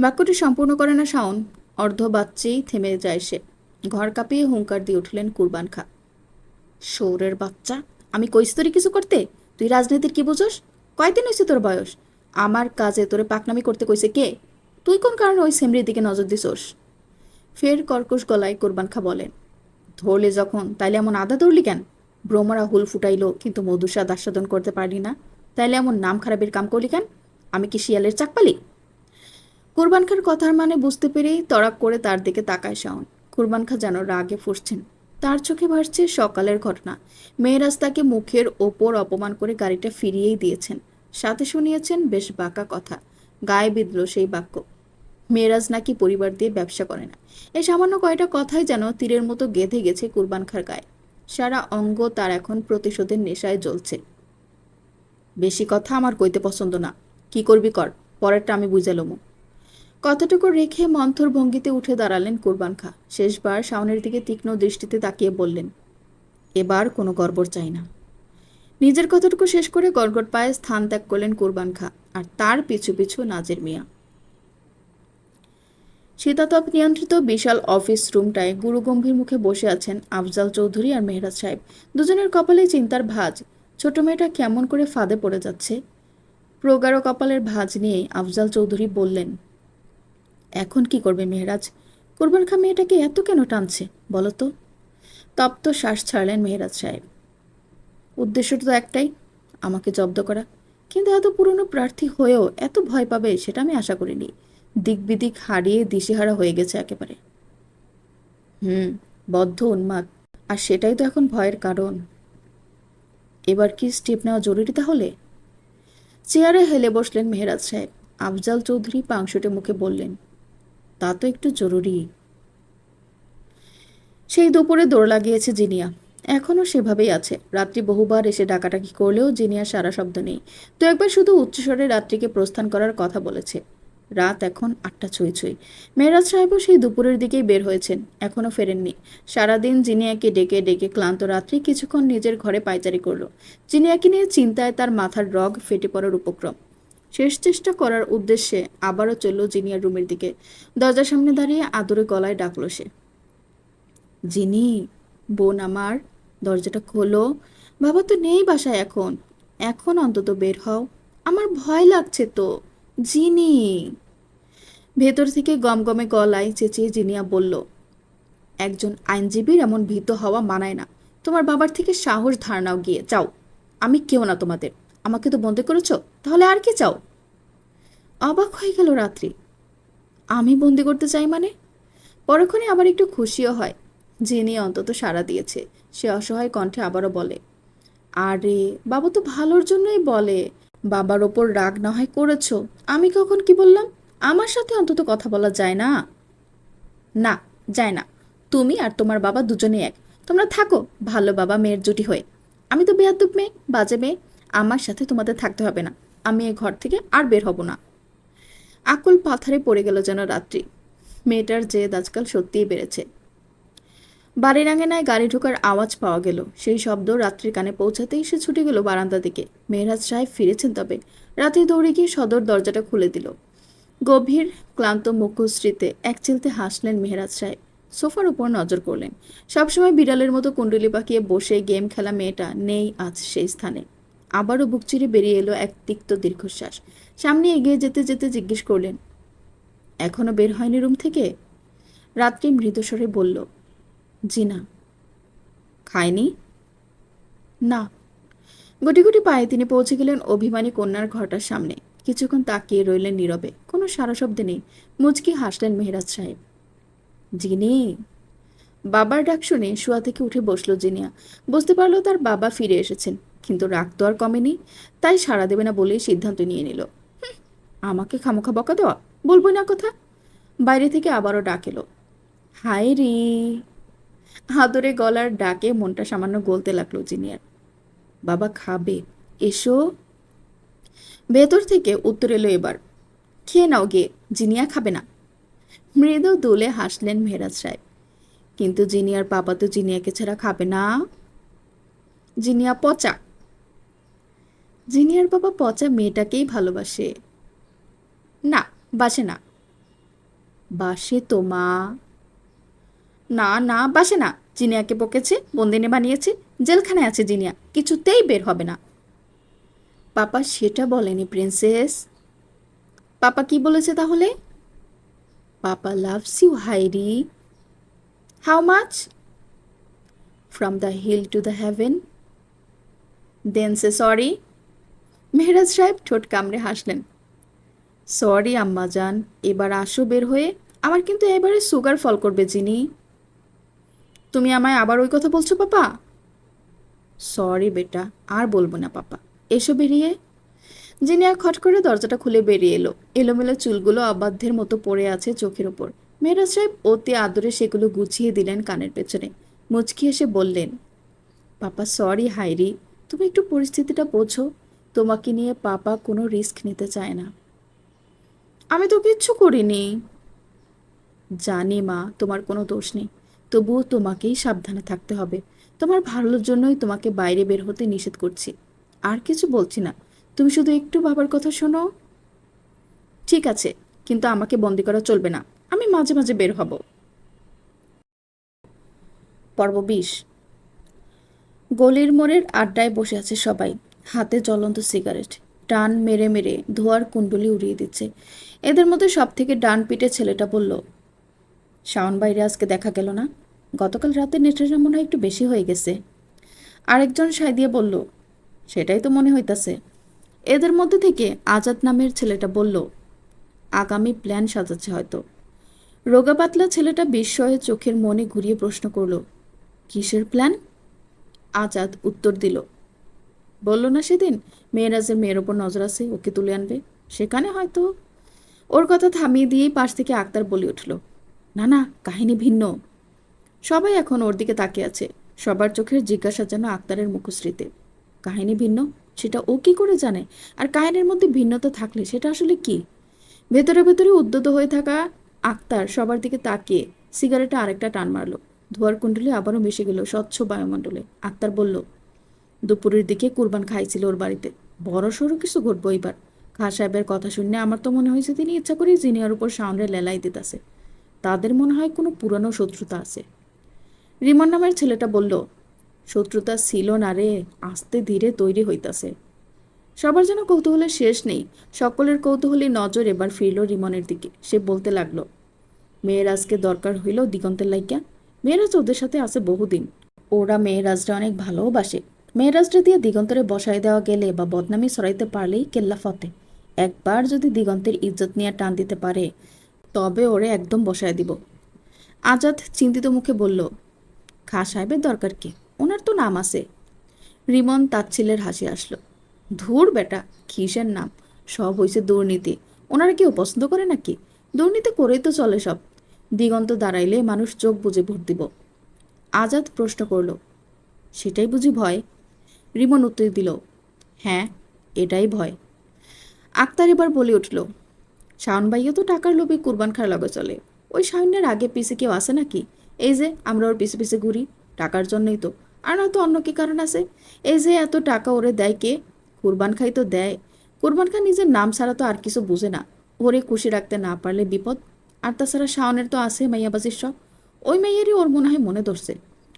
বাক্যটি সম্পূর্ণ করে না শাওন, অর্ধ বাচ্চেই থেমে যায় সে। ঘর কাঁপিয়ে হুঙ্কার দিয়ে উঠলেন কুরবান খাঁ, শৌরের বাচ্চা, আমি কইছি তোরে কিছু করতে? তুই রাজনীতির কি বুঝোস? কয়দিন হয়েছে তোর বয়স? আমার কাজে তোরে পাকনামি করতে কইছে কে? তুই কোন কারণে ওই সেমরির দিকে নজর দিছোস? ফের কর্কশ গলায় কুরবান খাঁ বলেন, ধরলে যখন তাইলে এমন আদা ধরলি কেন? ভ্রমরা হুল ফুটাইলো কিন্তু মধুস্বাদ আস্বাদন করতে পারলি না, তাইলে এমন নাম খারাপের কাম করলি কেন? আমি কি শিয়ালের চাকপালি? কুরবান খাঁর কথার মানে বুঝতে পেরেই তড়াক করে তার দিকে তাকায় শাওন। কুরবান খাঁ যেন রাগে ফুঁসছেন। তার চোখে ভাসছে সকালের ঘটনা। মেয়েরাজ তাকে মুখের ওপর অপমান করে গাড়িটা ফিরিয়েই দিয়েছেন, সাথে শুনিয়েছেন বেশ বাঁকা কথা। গায়ে বিঁধল সেই বাক্য, মেয়েরাজ নাকি পরিবার দিয়ে ব্যবসা করে না। এই সামান্য কয়টা কথাই যেন তীরের মতো গেঁথে গেছে কুরবান খাঁর গায়ে। সারা অঙ্গ তার এখন প্রতিশোধের নেশায় জ্বলছে। বেশি কথা আমার কইতে পছন্দ না, কি করবি কর, পরেরটা আমি বুঝালুম। কথাটুকু রেখে মন্থর ভঙ্গিতে উঠে দাঁড়ালেন কুরবান খাঁ। শেষবার শাওনের দিকে তীক্ষ্ণ দৃষ্টিতে তাকিয়ে বললেন, এবার কোনো গড়বড় চাই না। নিজের কথাটুকু শেষ করে গড়গড় পায়ে স্থান ত্যাগ করলেন কুরবান খাঁ, আর তার পিছু পিছু নাজির মিয়া। শীতাতপ নিয়ন্ত্রিত বিশাল অফিস রুমটায় গুরুগম্ভীর মুখে বসে আছেন আফজাল চৌধুরী আর মেহরাজ সাহেব। দুজনের কপালেই চিন্তার ভাঁজ। ছোট মেয়েটা কেমন করে ফাঁদে পড়ে যাচ্ছে। প্রগাঢ় কপালের ভাঁজ নিয়ে আফজাল চৌধুরী বললেন, এখন কি করবে মেহরাজ? কুরবান খাঁ মেয়েটাকে এত কেন টানছে বলো তো? তপ্ত শ্বাস ছাড়লেন মেহরাজ সাহেব। উদ্দেশ্যটা তো একটাই, আমাকে জব্দ করা। কিন্তু এত পুরনো প্রার্থী হয়েও এত ভয় পাবে সেটা আমি আশা করিনি। দিক বিদিক হারিয়ে দিশেহারা হয়ে গেছে একেবারে। বদ্ধ উন্মাদ, আর সেটাই তো এখন ভয়ের কারণ। এবার কি স্টেপ নেওয়া জরুরি তাহলে? চেয়ারে হেলে বসলেন মেহরাজ সাহেব। আফজাল চৌধুরী পাংশুটে মুখে বললেন, তা তো একটু জরুরি। সেই দুপুরে দৌড় লাগিয়েছে জিনিয়া, এখনও সেভাবেই আছে। রাত্রি বহুবার এসে ডাকাডাকি করলেও জিনিয়ার সারা শব্দ নেই। তো একবার শুধু উচ্চস্বরে রাত্রিকে প্রস্থান করার কথা বলেছে। রাত এখন 8টা ছুঁই ছুঁই। মেহরাজ সাহেবও সেই দুপুরের দিকেই বের হয়েছেন, এখনও ফেরেননি। সারাদিন জিনিয়াকে ডেকে ডেকে ক্লান্ত রাত্রি কিছুক্ষণ নিজের ঘরে পায়চারি করল। জিনিয়াকে নিয়ে চিন্তায় তার মাথার রগ ফেটে পড়ার উপক্রম। শেষ চেষ্টা করার উদ্দেশ্যে আবারও চলল জিনিয়ার রুমের দিকে। দরজার সামনে দাঁড়িয়ে আদরে গলায় ডাকল সে, জিনি, বোন আমার, দরজাটা খোলো। বাবা তো নেই বাসায় এখন, এখন অন্তত বের হও, আমার ভয় লাগছে তো। জিনি। ভেতর থেকে গমগমে গলায় চেঁচিয়ে জিনিয়া বলল, একজন আইনজীবীর এমন ভীত হওয়া মানায় না। তোমার বাবার থেকে সাহস ধার নাও গিয়ে, চাও। আমি কেউ না তোমাদের, আমাকে তো বন্দি করেছ, তাহলে আর কি চাও? অবাক হয়ে গেল রাত্রি। আমি বন্দি করতে চাই মানে? পরক্ষণে আবার একটু খুশিও হয়। জিনি অন্তত সাড়া দিয়েছে। সে অসহায় কণ্ঠে আবারও বলে, আরে বাবা তো ভালোর জন্যই বলে। বাবার ওপর রাগ না হয় করেছ, আমি কখন কি বললাম? আমার সাথে অন্তত কথা বলা যায় না? না, যায় না। তুমি আর তোমার বাবা দুজনে এক। তোমরা থাকো ভালো বাবা মেয়ের জুটি হয়ে। আমি তো বেয়াদ্দপ মেয়ে, বাজে মেয়ে। আমার সাথে তোমাদের থাকতে হবে না। আমি এই ঘর থেকে আর বের হব না। আকুল পাথারে পড়ে গেল যেন রাত্রি। মেয়েটার জেদ আজকাল সত্যিই বেড়েছে। বাড়ির আঙিনায় গাড়ি ঢোকার আওয়াজ পাওয়া গেল। সেই শব্দ রাত্রির কানে পৌঁছাতেই সে ছুটে গেল বারান্দা দিকে। মেহরাজ সাহেব ফিরেছেন তবে। রাতে দৌড়ে গিয়ে সদর দরজাটা খুলে দিল। গভীর ক্লান্ত মুখশ্রীতে এক চিলতে হাসলেন মেহরাজ সাহেব। সোফার উপর নজর করলেন। সবসময় বিড়ালের মতো কুণ্ডলি পাকিয়ে বসে গেম খেলা মেয়েটা নেই আজ সেই স্থানে। আবারও বুক চিরে বেরিয়ে এলো এক তিক্ত দীর্ঘশ্বাস। সামনে এগিয়ে যেতে যেতে জিজ্ঞেস করলেন, এখনো বের হয়নি রুম থেকে? রাত্রি মৃদুস্বরে বলল, জি না। খায়নি? না। গুটি গুটি পায়ে তিনি পৌঁছে গেলেন অভিমানী কন্যার ঘরটার সামনে। কিছুক্ষণ তাকিয়ে রইলেন নীরবে। কোনো সারা শব্দ নেই। মুচকি হাসলেন মেহরাজ সাহেব। জিনি। বাবার ডাক শুনে শোয়া থেকে উঠে বসলো জিনিয়া। বুঝতে পারলো তার বাবা ফিরে এসেছেন, কিন্তু রাগ তো আর কমেনি। তাই সাড়া দেবে না বলেই সিদ্ধান্ত নিয়ে নিল। আমাকে খামোখা বকা দেওয়া, বলবো না কথা। বাইরে থেকে আবারও ডাক এলো, হাই রি। আদরে গলার ডাকে মনটা সামান্য গলতে লাগলো জিনিয়ার। বাবা খাবে, এসো। ভেতর থেকে উত্তর এলো এবার, খেয়ে নাও গে, জিনিয়া খাবে না। মৃদু দুলে হাসলেন মেহরাজ সাহেব। কিন্তু জিনিয়ার পাপা তো জিনিয়াকে ছাড়া খাবে না। জিনিয়া পচা। জিনিয়ার বাবা পচা মেয়েটাকেই ভালোবাসে। না, বাসে না। বাসে তো মা। না না, বাসে না। জিনিয়াকে বকেছে, বন্দিনী বানিয়েছে, জেলখানায় আছে জিনিয়া, কিছুতেই বের হবে না। পাপা সেটা বলেনি প্রিন্সেস। পাপা কি বলেছে তাহলে? পাপা লাভস ইউ হাইরি। How much? From the hill to the heaven. Then say sorry. Mehraj সাহেব ঠোঁট কামড়ে হাসলেন। সরি আম্মাজান, এবার আসো বের হয়ে। আমার কিন্তু এবারে সুগার ফল করবে চিনি। তুমি আমায় আবার ওই কথা বলছো পাপা? সরি বেটা, আর বলবো না পাপা। এসো বেরিয়ে। জিনিয়া খট করে দরজাটা খুলে বেরিয়ে এলো। এলোমেলো চুলগুলো অবাধ্যের মতো পড়ে আছে চোখের ওপর। মেহরাজ সাহেব অতি আদরে সেগুলো গুছিয়ে দিলেন কানের পেছনে। মুচকি এসে বললেন, পাপা সরি হাইরি, তুমি একটু পরিস্থিতিটা বোঝো। তোমাকে নিয়ে পাপা কোনো রিস্ক নিতে চায় না। আমি তো কিচ্ছু করিনি। জানি মা, তোমার কোনো দোষ নেই। তবুও তোমাকেই সাবধানে থাকতে হবে। তোমার ভালোর জন্যই তোমাকে বাইরে বের হতে নিষেধ করছি। আর কিছু বলছি না। তুমি শুধু একটু বাবার কথা শোনো। ঠিক আছে, কিন্তু আমাকে বন্দি করা চলবে না। আমি মাঝে মাঝে বের হব। পর্ব ২০। গলির মোড়ের আড্ডায় বসে আছে সবাই, হাতে জ্বলন্ত সিগারেট। টান মেরে মেরে ধোয়ার কুণ্ডলি উড়িয়ে দিচ্ছে। এদের মধ্যে সব থেকে ডান পিটে ছেলেটা বলল, শাওন বাইরে আজকে দেখা গেল না। গতকাল রাতে নেটটা মনে হয় একটু বেশি হয়ে গেছে। আরেকজন সায় দিয়ে বলল, সেটাই তো মনে হইতাছে। এদের মধ্যে থেকে আজাদ নামের ছেলেটা বলল, আগামী প্ল্যান সাজাচ্ছে হয়তো। রোগা পাতলা ছেলেটা বিস্ময়ে চোখের মনে ঘুরিয়ে প্রশ্ন করল, কিসের প্ল্যান? আজাদ উত্তর দিল, বলল না সেদিন মেয়েরাজের মেয়ের ওপর নজর আছে, ওকে তুলে আনবে। সেখানে হয়তো। ওর কথা থামিয়ে দিয়েই পাশ থেকে আক্তার বলে উঠল, না না, কাহিনী ভিন্ন। সবাই এখন ওর দিকে তাকিয়ে আছে। সবার চোখের জিজ্ঞাসা যেন আক্তারের মুখশ্রীতে। কাহিনী ভিন্ন? সেটা ও কি করে জানে? আর কাহিনীর মধ্যে ভিন্নতা থাকলে সেটা আসলে কি? ভেতরে ভেতরে উদ্যত হয়ে থাকা আক্তার সবার দিকে তাকিয়ে সিগারেটে আরেকটা টান মারল। ধোয়ার কুণ্ডলে আবারও মিশে গেল স্বচ্ছ বায়ুমণ্ডলে। আক্তার বলল, দুপুরের দিকে কুরবান খাইছিল ওর বাড়িতে। বড় সড়ো কিছু ঘটবো এবার। খাঁ সাহেবের কথা শুনে আমার তো মনে হয়েছে তিনি ইচ্ছা করেই জিনিয়ার উপর সাউন্ডে লেলাই দিতেছে। তাদের মনে হয় কোনো পুরানো শত্রুতা আছে। রিমন নামের ছেলেটা বলল, শত্রুতা ছিল না রে, আস্তে ধীরে তৈরি হইতাছে। সবার যেন কৌতূহলের শেষ নেই। সকলের কৌতূহলী নজর এবার ফিরল রিমনের দিকে। সে বলতে লাগলো, মেয়েরাজকে দরকার হইল দিগন্তের লাইগা। মেয়েরাজ ওদের সাথে আছে বহুদিন। ওরা মেয়েরাজরা অনেক ভালোবাসে। মেয়েরাজটা দিয়ে দিগন্তরে বসাই দেওয়া গেলে বা বদনামি সরাইতে পারলেই কেল্লা ফতে। একবার যদি দিগন্তের ইজ্জত নিয়ে টান দিতে পারে, তবে ওরে একদম বসায় দিব। আজাদ চিন্তিত মুখে বলল, খাঁ সাহেবের দরকার কি? ওনার তো নাম আছে। রিমন তাচ্ছিলের হাসি আসলো, ধুর বেটা, কিসের নাম? সব হয়েছে দুর্নীতি। ওনারা কেউ পছন্দ করে নাকি? দুর্নীতি করেই তো চলে সব। দিগন্ত দাঁড়াইলে মানুষ চোখ বুজে ভোট দিব। আজাদ প্রশ্ন করল, সেটাই বুঝি ভয়? রিমন উত্তর দিল, হ্যাঁ, এটাই ভয়। আক্তার এবার বলে উঠল, শাওন ভাইয়া তো টাকার লোভে কুরবান খার লগে চলে। ওই শাওনের আগে পিছে কেউ আসে নাকি? এই যে আমরা ওর পিছে পিছে ঘুরি, টাকার জন্যই তো। আর নয়তো অন্য কি কারণ আছে? এই যে এত টাকা ওরে দেয় কে? কুরবান খাই তো দেয়। কুরবান খান নিজের নাম ছাড়া তো আর কিছু বুঝে না। ওরে খুশি রাখতে না পারলে বিপদ। আর তাছাড়া শাওনের তো আছে মাইয়াবাজির শখ। ওই মাইয়ারই ওর মনে হয় মনে ধরছে।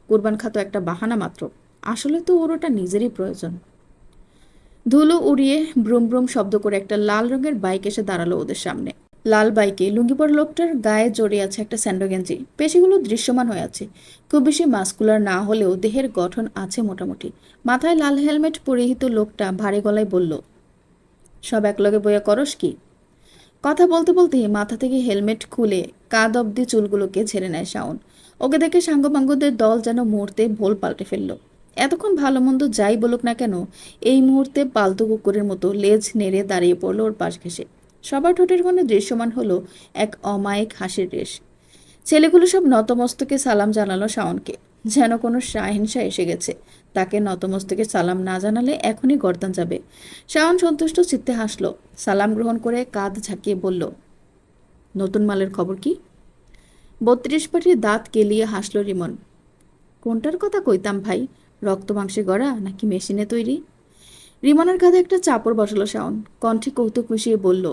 কুরবান খা তো একটা বাহানা মাত্র। আসলে তো ওর ওটা নিজেরই প্রয়োজন। ধুলো উড়িয়ে ব্রুম ব্রুম শব্দ করে একটা লাল রঙের বাইক এসে দাঁড়ালো ওদের সামনে। লাল বাইকে লুঙ্গি পরা লোকটার গায়ে জড়িয়ে আছে একটা স্যান্ডো গেঞ্জি। পেশিগুলো দৃশ্যমান হয়ে আছে। খুব বেশি মাস্কুলার না হলেও দেহের গঠন আছে মোটামুটি। মাথায় লাল হেলমেট পরিহিত লোকটা ভারী গলায় বলল, সব একলগে বইয়া করস কি? কথা বলতে বলতে মাথা থেকে হেলমেট খুলে কাঁধ অব্দি চুলগুলোকে ঝেড়ে নেয় শাওন। ওকে দেখে সাঙ্গপাঙ্গদের দল যেন মুহূর্তে ভোল পাল্টে ফেলল। এতক্ষণ ভালো মন্দ যাই বলুক না কেন, এই মুহূর্তে পালতু কুকুরের মতো লেজ নেড়ে দাঁড়িয়ে পড়ল ওর পাশ ঘেঁষে। সবার ঠোঁটের কোণে দৃশ্যমান হলো এক অমায়িক হাসির রেশ। ছেলেগুলো সব নতমস্তকে সালাম জানালো শাওনকে, যেন কোনো শাহিনশাহ এসে গেছে। তাকে নতমস্তকে সালাম না জানালে এখনই গর্দান যাবে। শাওন সন্তুষ্ট চিত্তে হাসল, সালাম গ্রহণ করে কাঁধ ঝাঁকিয়ে বলল, নতুন মালের খবর কি? 32 পাটির দাঁত কেলিয়ে হাসল রিমন। কোনটার কথা কইতাম ভাই, রক্ত মাংসে গড়া নাকি মেশিনে তৈরি? রিমনের কাঁধে একটা চাপড় বসালো শাওন, কণ্ঠে কৌতুক মিশিয়ে বলল,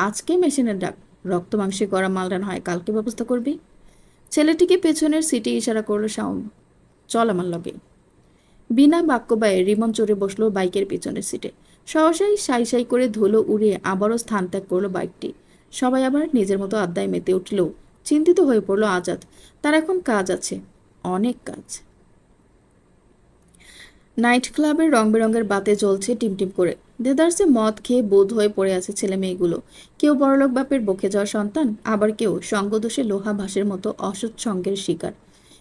আজকে মেশিনের ডাক, রক্ত মাংসে গড়া মালটা হয় কালকে ব্যবস্থা করবি। ছেলেটিকে পেছনের সিটে ইশারা করলো শাওন, চল আমার লগে। বিনা বাক্য ব্যয়ে রিমন চড়ে বসলো বাইকের পেছনের সিটে। সহসাই সাই সাই করে ধুলো উড়িয়ে আবারও স্থান ত্যাগ করলো বাইকটি। সবাই আবার নিজের মতো আড্ডায় মেতে উঠলেও চিন্তিত হয়ে পড়লো আজাদ। তার এখন কাজ আছে, অনেক কাজ। নাইট ক্লাবের রং বেরঙের বাতে জ্বলছে টিমটিম করে। দেদারসে মদ খেয়ে বোধ হয়ে পড়ে আছে ছেলে মেয়েগুলো। কেউ বড়লোক বাপের বকে যাওয়া সন্তান, আবার কেউ সঙ্গদোষে লোহা ভাসের মতো অসৎ সঙ্গের শিকার।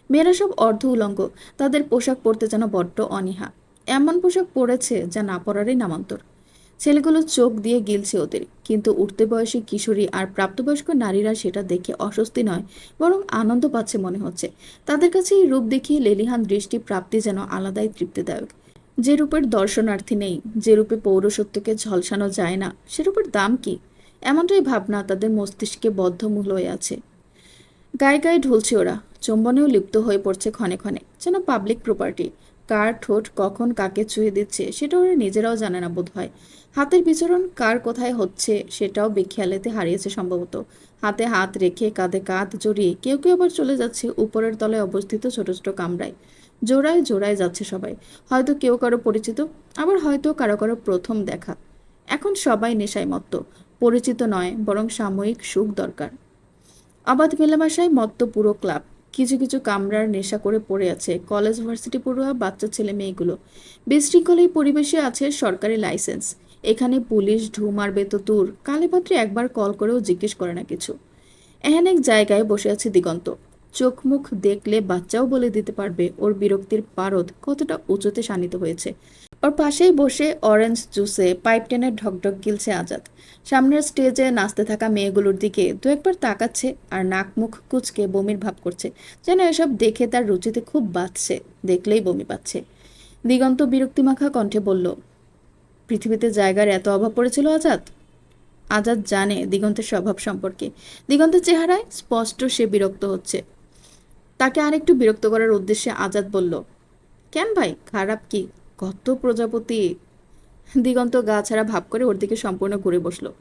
মেয়েরা সব অর্ধ উলঙ্গ, তাদের পোশাক পরতে যেন বড্ড অনীহা। এমন পোশাক পরেছে যা না পরারই নামান্তর। ছেলেগুলো চোখ দিয়ে গিলছে ওদের, কিন্তু উঠতে বয়সী কিশোরী আর প্রাপ্তবয়স্ক নারীরা সেটা দেখে অস্বস্তি নয়, বরং আনন্দ পাচ্ছে মনে হচ্ছে। তাদের কাছে এই রূপ দেখিয়ে লেলিহান দৃষ্টি প্রাপ্তি যেন আলাদাই তৃপ্তিদায়ক। যে রূপের দর্শনার্থী নেই, যে রূপে পৌরসত্বকে ঝলসানো যায় না, সে রূপের দাম কি? এমনটাই ভাবনা তাদের মস্তিষ্কে বদ্ধমূল হয়ে আছে। গায়ে গায়ে ঢুলছে ওরা, চুম্বনেও লিপ্ত হয়ে পড়ছে ক্ষণে ক্ষণে, যেন পাবলিক প্রপার্টি। কার ঠোঁট কখন কাকে ছুঁয়ে দিচ্ছে সেটা ওরা নিজেরাও জানে না বোধ হয়। হাতের বিচরণ কার কোথায় হচ্ছে সেটাও বেখেয়ালেতে হারিয়েছে সম্ভবত। হাতে হাত রেখে কাঁধে কাঁধ জড়িয়ে কেউ কেউ আবার চলে যাচ্ছে উপরের তলায় অবস্থিত ছোট ছোট কামরায়। জোড়ায় জোড়ায় যাচ্ছে সবাই। হয়তো কেউ কারো পরিচিত, আবার হয়তো কারো কারো প্রথম দেখা। এখন সবাই নেশায় মত্ত। পরিচিত নয়, বরং সাময়িক সুখ দরকার। অবাধ মেলামেশায় মত্ত পুরো ক্লাব। কিছু কিছু কামরার নেশা করে পড়ে আছে কলেজ ভার্সিটি পড়ুয়া বাচ্চা ছেলে মেয়েগুলো। বিশৃঙ্খল এই পরিবেশে আছে সরকারি লাইসেন্স। এখানে পুলিশ ঢু মারবে তো দূর, কালেপাত্রে একবার কল করেও জিজ্ঞেস করে না কিছু। এহেন এক জায়গায় বসে আছে দিগন্ত। চোখ মুখ দেখলে বাচ্চাও বলে দিতে পারবে ওর বিরক্তির পারদ কতটা উঁচুতে শানিত হয়েছে। ওর পাশেই বসে অরেঞ্জ জুসে পাইপ টেনে ঢকঢক গিলছে আজাদ। সামনের স্টেজে নাচতে থাকা মেয়েগুলোর দিকে দু একবার তাকাচ্ছে আর নাক মুখ কুচকে বমির ভাব করছে, যেন এসব দেখে তার রুচিতে খুব বাজছে, দেখলেই বমি পাচ্ছে। দিগন্ত বিরক্তিমাখা কণ্ঠে বলল, পৃথিবীতে জায়গার এত অভাব পড়েছিল আজাদ? আজাদ জানে দিগন্তের স্বভাব সম্পর্কে। দিগন্তের চেহারায় স্পষ্ট সে বিরক্ত হচ্ছে। তাকে আরেকটু বিরক্ত করার উদ্দেশ্যে আজাদ বলল, কেন ভাই, খারাপ কি? কত প্রজাপতি। দিগন্ত গা ছাড়া ভাব করে ওর দিকে সম্পূর্ণ ঘুরে বসলো।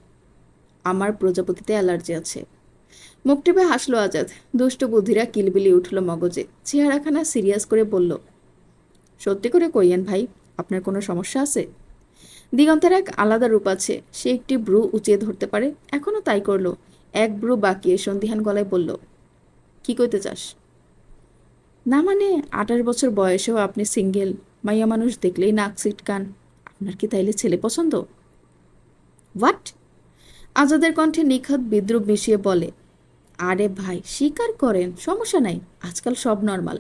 আমার প্রজাপতিতে অ্যালার্জি আছে। মুখ টিপে হাসলো আজাদ। দুষ্ট বুদ্ধিরা কিলবিলি উঠল মগজে। চেহারাখানা সিরিয়াস করে বলল, সত্যি করে কইয়েন ভাই, আপনার কোনো সমস্যা আছে? দিগন্তের এক আলাদা রূপ আছে। সে একটি ব্রু উঁচিয়ে ধরতে পারে, এখনো তাই করলো। এক ব্রু বাকিয়ে সন্দিহান গলায় বলল, কি কইতে চাস? না মানে, 28 বছর বয়সেও আপনি সিঙ্গেল, মাইয়া মানুষ দেখলেই নাক সিটকান, আপনার কি তাইলে ছেলে পছন্দ? হোয়াট? আজাদের কণ্ঠে নিখাত বিদ্রুপ মিশিয়ে বলে, আরে ভাই স্বীকার করেন, সমস্যা নাই, আজকাল সব নর্মাল।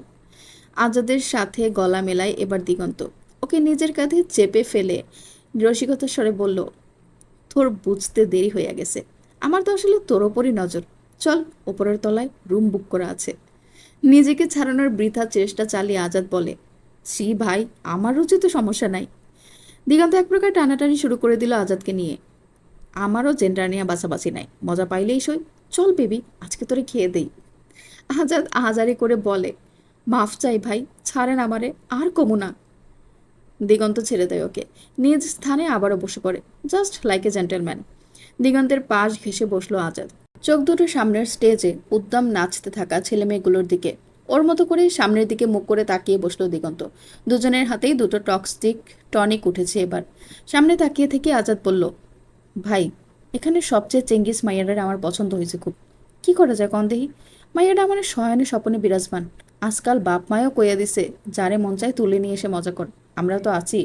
আজাদের সাথে গলা মেলায় এবার দিগন্ত। ওকে নিজের কাঁধে চেপে ফেলে রসিকতার স্বরে বলল, তোর বুঝতে দেরি হইয়া গেছে। আমার তো আসলে তোর ওপরই নজর। চল, ওপরের তলায় রুম বুক করা আছে। নিজেকে ছাড়ানোর বৃথা চেষ্টা চালিয়ে আজাদ বলে, সি ভাই, আমার রুচি তো সমস্যা নাই। দিগন্ত এক প্রকার টানাটানি শুরু করে দিল আজাদকে নিয়ে। আমারও জেন্ডার নিয়ে বাছাবাছি নাই, মজা পাইলেই সই। চল বেবি, আজকে তোরে খেয়ে দেই। আজাদ আহাজারি করে বলে, মাফ চাই ভাই, ছাড়েন আমারে, আর কমু না। দিগন্ত ছেড়ে দেয় ওকে, নিজ স্থানে আবারও বসে পড়ে, জাস্ট লাইক এ জেন্টেলম্যান। দিগন্তের পাশ ঘেঁষে বসলো আজাদ, চোখ দুটো সামনের স্টেজে উদ্দাম নাচতে থাকা ছেলে মেয়েগুলোর দিকে। ওর মতো করে সামনের দিকে মুখ করে তাকিয়ে বসলো দিগন্ত। দুজনের হাতেই দুটো টনিক উঠেছে এবার। সামনে তাকিয়ে থেকে আজাদ বলল, ভাই, এখানে সবচেয়ে চেঙ্গিস মাইয়াডার আমার পছন্দ হয়েছে খুব। কি করা যায় কন দেহি? মাইয়াডা আমার শয়নে স্বপনে বিরাজমান। আজকাল বাপ মায়ও কইয়া দিছে, যারে মন চায় তুলে নিয়ে এসে মজা কর, আমরা তো আছি।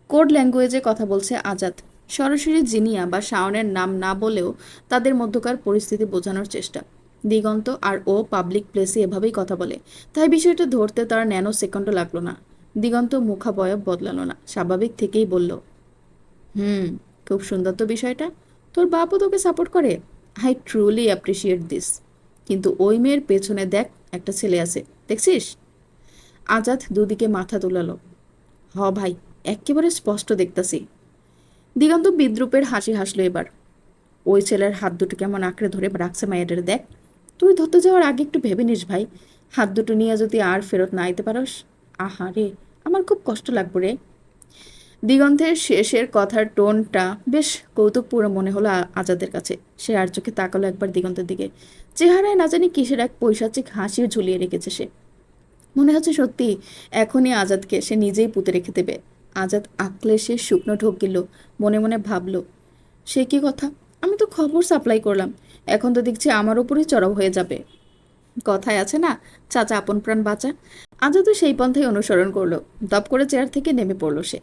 কোড ল্যাঙ্গুয়েজে কথা বলছে আজাদ। সরাসরি জিনিয়া বা শাওনের নাম না বলেও তাদের মধ্যকার পরিস্থিতি বোঝানোর চেষ্টা। দিগন্ত আর ও পাবলিক প্লেসে এভাবেই কথা বলে, তাই বিষয়টা ধরতে তার ন্যানো সেকেন্ডও লাগলো না। দিগন্ত মুখাবয়ব বদলালো না, স্বাভাবিক থেকেই বলল, হুম, খুব সুন্দর তো বিষয়টা। তোর বাপও তোকে সাপোর্ট করে। I truly appreciate this. কিন্তু ওই মেয়ের পেছনে দেখ, একটা ছেলে আছে, দেখছিস? আজাদ দুদিকে মাথা তুলালো। হ ভাই, একেবারে স্পষ্ট দেখতাছি। দিগন্ত বিদ্রুপের হাসি হাসলো এবার। ওই ছেলের হাত দুটো কেমন আঁকড়ে ধরে রাখছে মায়েদের দেখ। তুই ধরতে যাওয়ার আগে একটু ভেবে নিস ভাই, হাত দুটো নিয়ে যদি আর ফেরত না আইতে পারস, আহা রে, আমার খুব কষ্ট লাগবে রে। দিগন্তের শেষের কথার টোনটা বেশ কৌতুকপূর্ণ মনে হলো আজাদের কাছে। সে আর চোখে তাকালো একবার দিগন্তের দিকে। চেহারায় না জানি কিসের এক পৈশাচিক হাসিও ঝুলিয়ে রেখেছে সে। মনে হচ্ছে সত্যি এখনই আজাদকে সে নিজেই পুঁতে রেখে দেবে। আজাদ আকলে সে শুকনো ঢোক গেল, মনে মনে ভাবল, সে কি কথা, আমি তো খবর সাপ্লাই করলাম, এখন তো দেখছি আমার উপরেই চড়াও হয়ে যাবে। কথায় আছে না, চাচা আপন প্রাণ বাঁচা। আজাদও সেই পন্থাই অনুসরণ করলো। দপ করে চেয়ার থেকে নেমে পড়ল সে।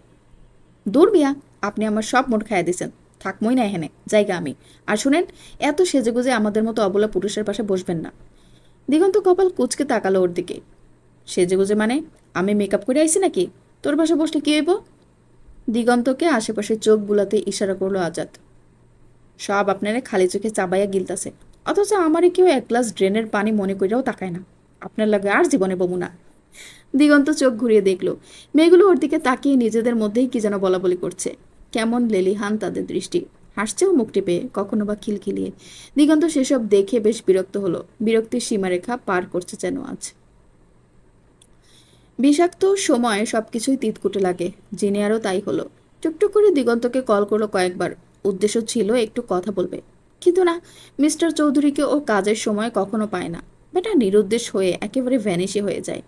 দূর বিয়া, আপনি আমার সব মোট খাইয়া দিছেন, থাকমই না এখানে, জায়গা আমি। আর শুনেন, এত সেজেগুজে আমাদের মতো অবলা পুরুষের পাশে বসবেন না। দিগন্ত কপাল কুচকে তাকালো ওর দিকে। সেজেগুজে মানে? আমি মেকআপ করে আইছি নাকি? তোর পাশে বসলে কি হইব? দিগন্তকে আশেপাশে চোখ বুলাতে ইশারা করলো আজাদ। সব আপনারা খালি চোখে চাবাইয়া গিলতাছে, অথচ আমারে কেউ এক গ্লাস ড্রেনের পানি মনে কইরাও তাকায় না। আপনার লাগে আর জীবনে বমু না। দিগন্ত চোখ ঘুরিয়ে দেখলো, মেয়েগুলো ওর দিকে তাকিয়ে নিজেদের মধ্যেই কি যেন বলাবলি করছে। কেমন লেলিহান তাদের দৃষ্টি, হাসছেও মুখ টিপে, কখনো বা খিলখিলিয়ে। দিগন্ত সেসব দেখে বেশ বিরক্ত হলো, বিরক্তির সীমারেখা পার করছে যেন আজ। বিষাক্ত সময়ে সবকিছুই তিতকুটে লাগে, জিনিয়ারও তাই হলো। টুকটুক করে দিগন্তকে কল করলো কয়েকবার, উদ্দেশ্য ছিল একটু কথা বলবে। কিন্তু না, মিস্টার চৌধুরীকে ও কাজের সময় কখনো পায় না। বেটা নিরুদ্দেশ হয়ে একেবারে ভ্যানিশি হয়ে যায়।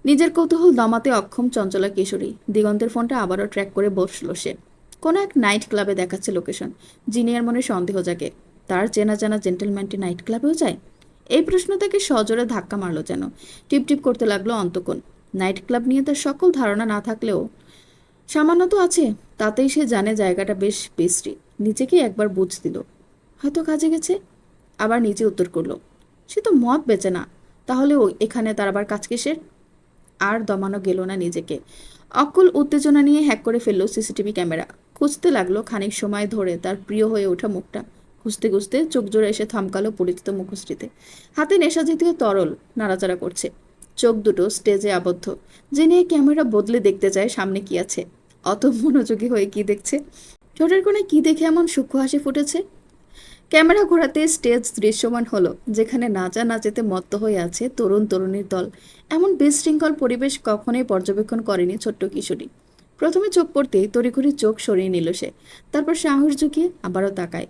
নিজের কৌতূহল দমাতে অক্ষম চঞ্চলা কিশোরী দিগন্তের ফোনটা আবারও ট্র্যাক করে বসলো সে। কোনো এক নাইট ক্লাবে দেখাচ্ছে লোকেশন। জিনিয়ার মনে সন্দেহ জাগে, তার চেনা জানা জেন্টেলম্যানটি নাইট ক্লাবেও যায়? এই প্রশ্ন তাকে সজোরে ধাক্কা মারল যেন। টিপ টিপ করতে লাগলো অন্তকোণ। নাইট ক্লাব নিয়ে তার সকল ধারণা না থাকলেও সামান্য তো আছে, তাতেই সে জানে জায়গাটা বেশ বিশ্রী। নিজেকেই একবার বুঝ দিল, হয়তো কাজে গেছে। আবার নিজে উত্তর করলো, সে তো মদ বেচে না, তাহলে ও এখানে তার আবার কাজ কিসের? আর দমানো গেল না নিজেকে। অকুল উত্তেজনা নিয়ে হ্যাক করে ফেললো সিসিটিভি ক্যামেরা। খুঁজতে লাগলো খানিক সময় ধরে তার প্রিয় হয়ে ওঠা মুখটা। খুঁজতে খুঁজতে চোখ জোড়া এসে থমকালো পরিচিত মুখশ্রীতে। হাতে নেশা জাতীয় তরল নাড়াচাড়া করছে। চোখ দুটো স্টেজে আবদ্ধ। যে নিয়ে ক্যামেরা বদলে দেখতে চায় সামনে কি আছে। অত মনোযোগী হয়ে কি দেখছে? ঠোঁটের কোণে কি দেখে এমন সূক্ষ্ম হাসি ফুটেছে? ক্যামেরা ঘোরাতে স্টেজ দৃশ্যমান হলো, যেখানে নাচা নাচেতে মত্ত হয়ে আছে তরুণ তরুণীর দল। এমন বিশৃঙ্খল পরিবেশ কখনোই পর্যবেক্ষণ করেনি ছোট্ট কিশোরী। প্রথমে চোখ পড়তেই তড়িঘড়ি চোখ সরিয়ে নিল সে। তারপর সাহস ঝুঁকিয়ে আবারও তাকায়।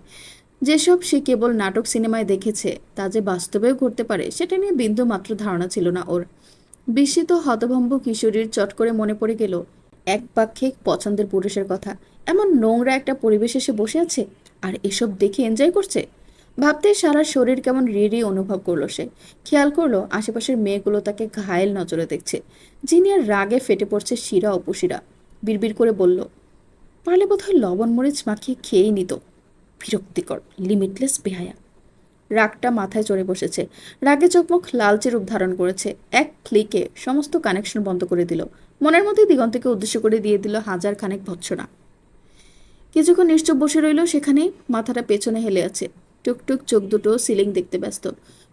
যেসব সে কেবল নাটক সিনেমায় দেখেছে তা যে বাস্তবেও ঘটতে পারে সেটা নিয়ে বিন্দু মাত্র ধারণা ছিল না ওর। বিস্মিত হতভম্ব কিশোরীর চট করে মনে পড়ে গেল এক পাক্ষিক পছন্দের পুরুষের কথা। এমন নোংরা একটা পরিবেশে সে বসে আছে আর এসব দেখে এনজয় করছে। ভাবতে সারা শরীর কেমন রিড়ি অনুভব করলো সে। খেয়াল করলো আশেপাশের মেয়েগুলো তাকে ঘায়েল নজরে দেখছে। জিনিয়ার রাগে ফেটে পড়ছে শিরা অপুশিরা। বিড়বিড় করে বলল, পারলে বোধহয় লবণ মরিচ মাখিয়ে খেয়েই নিত। বিরক্তিকর, লিমিটলেস বেহায়া। রাগটা মাথায় চড়ে বসেছে। রাগে চোখমুখ লালচে রূপ ধারণ করেছে। এক ক্লিকে সমস্ত কানেকশন বন্ধ করে দিল। মনের মধ্যে দিগন্তকে উদ্দেশ্য করে দিয়ে দিল হাজার খানেক ভৎসনা। কিছুক্ষণ নিশ্চুপ বসে রইল সেখানেই, মাথাটা পেছনে হেলে আছে। টুকটুক চোখ দুটো সিলিং দেখতে ব্যস্ত।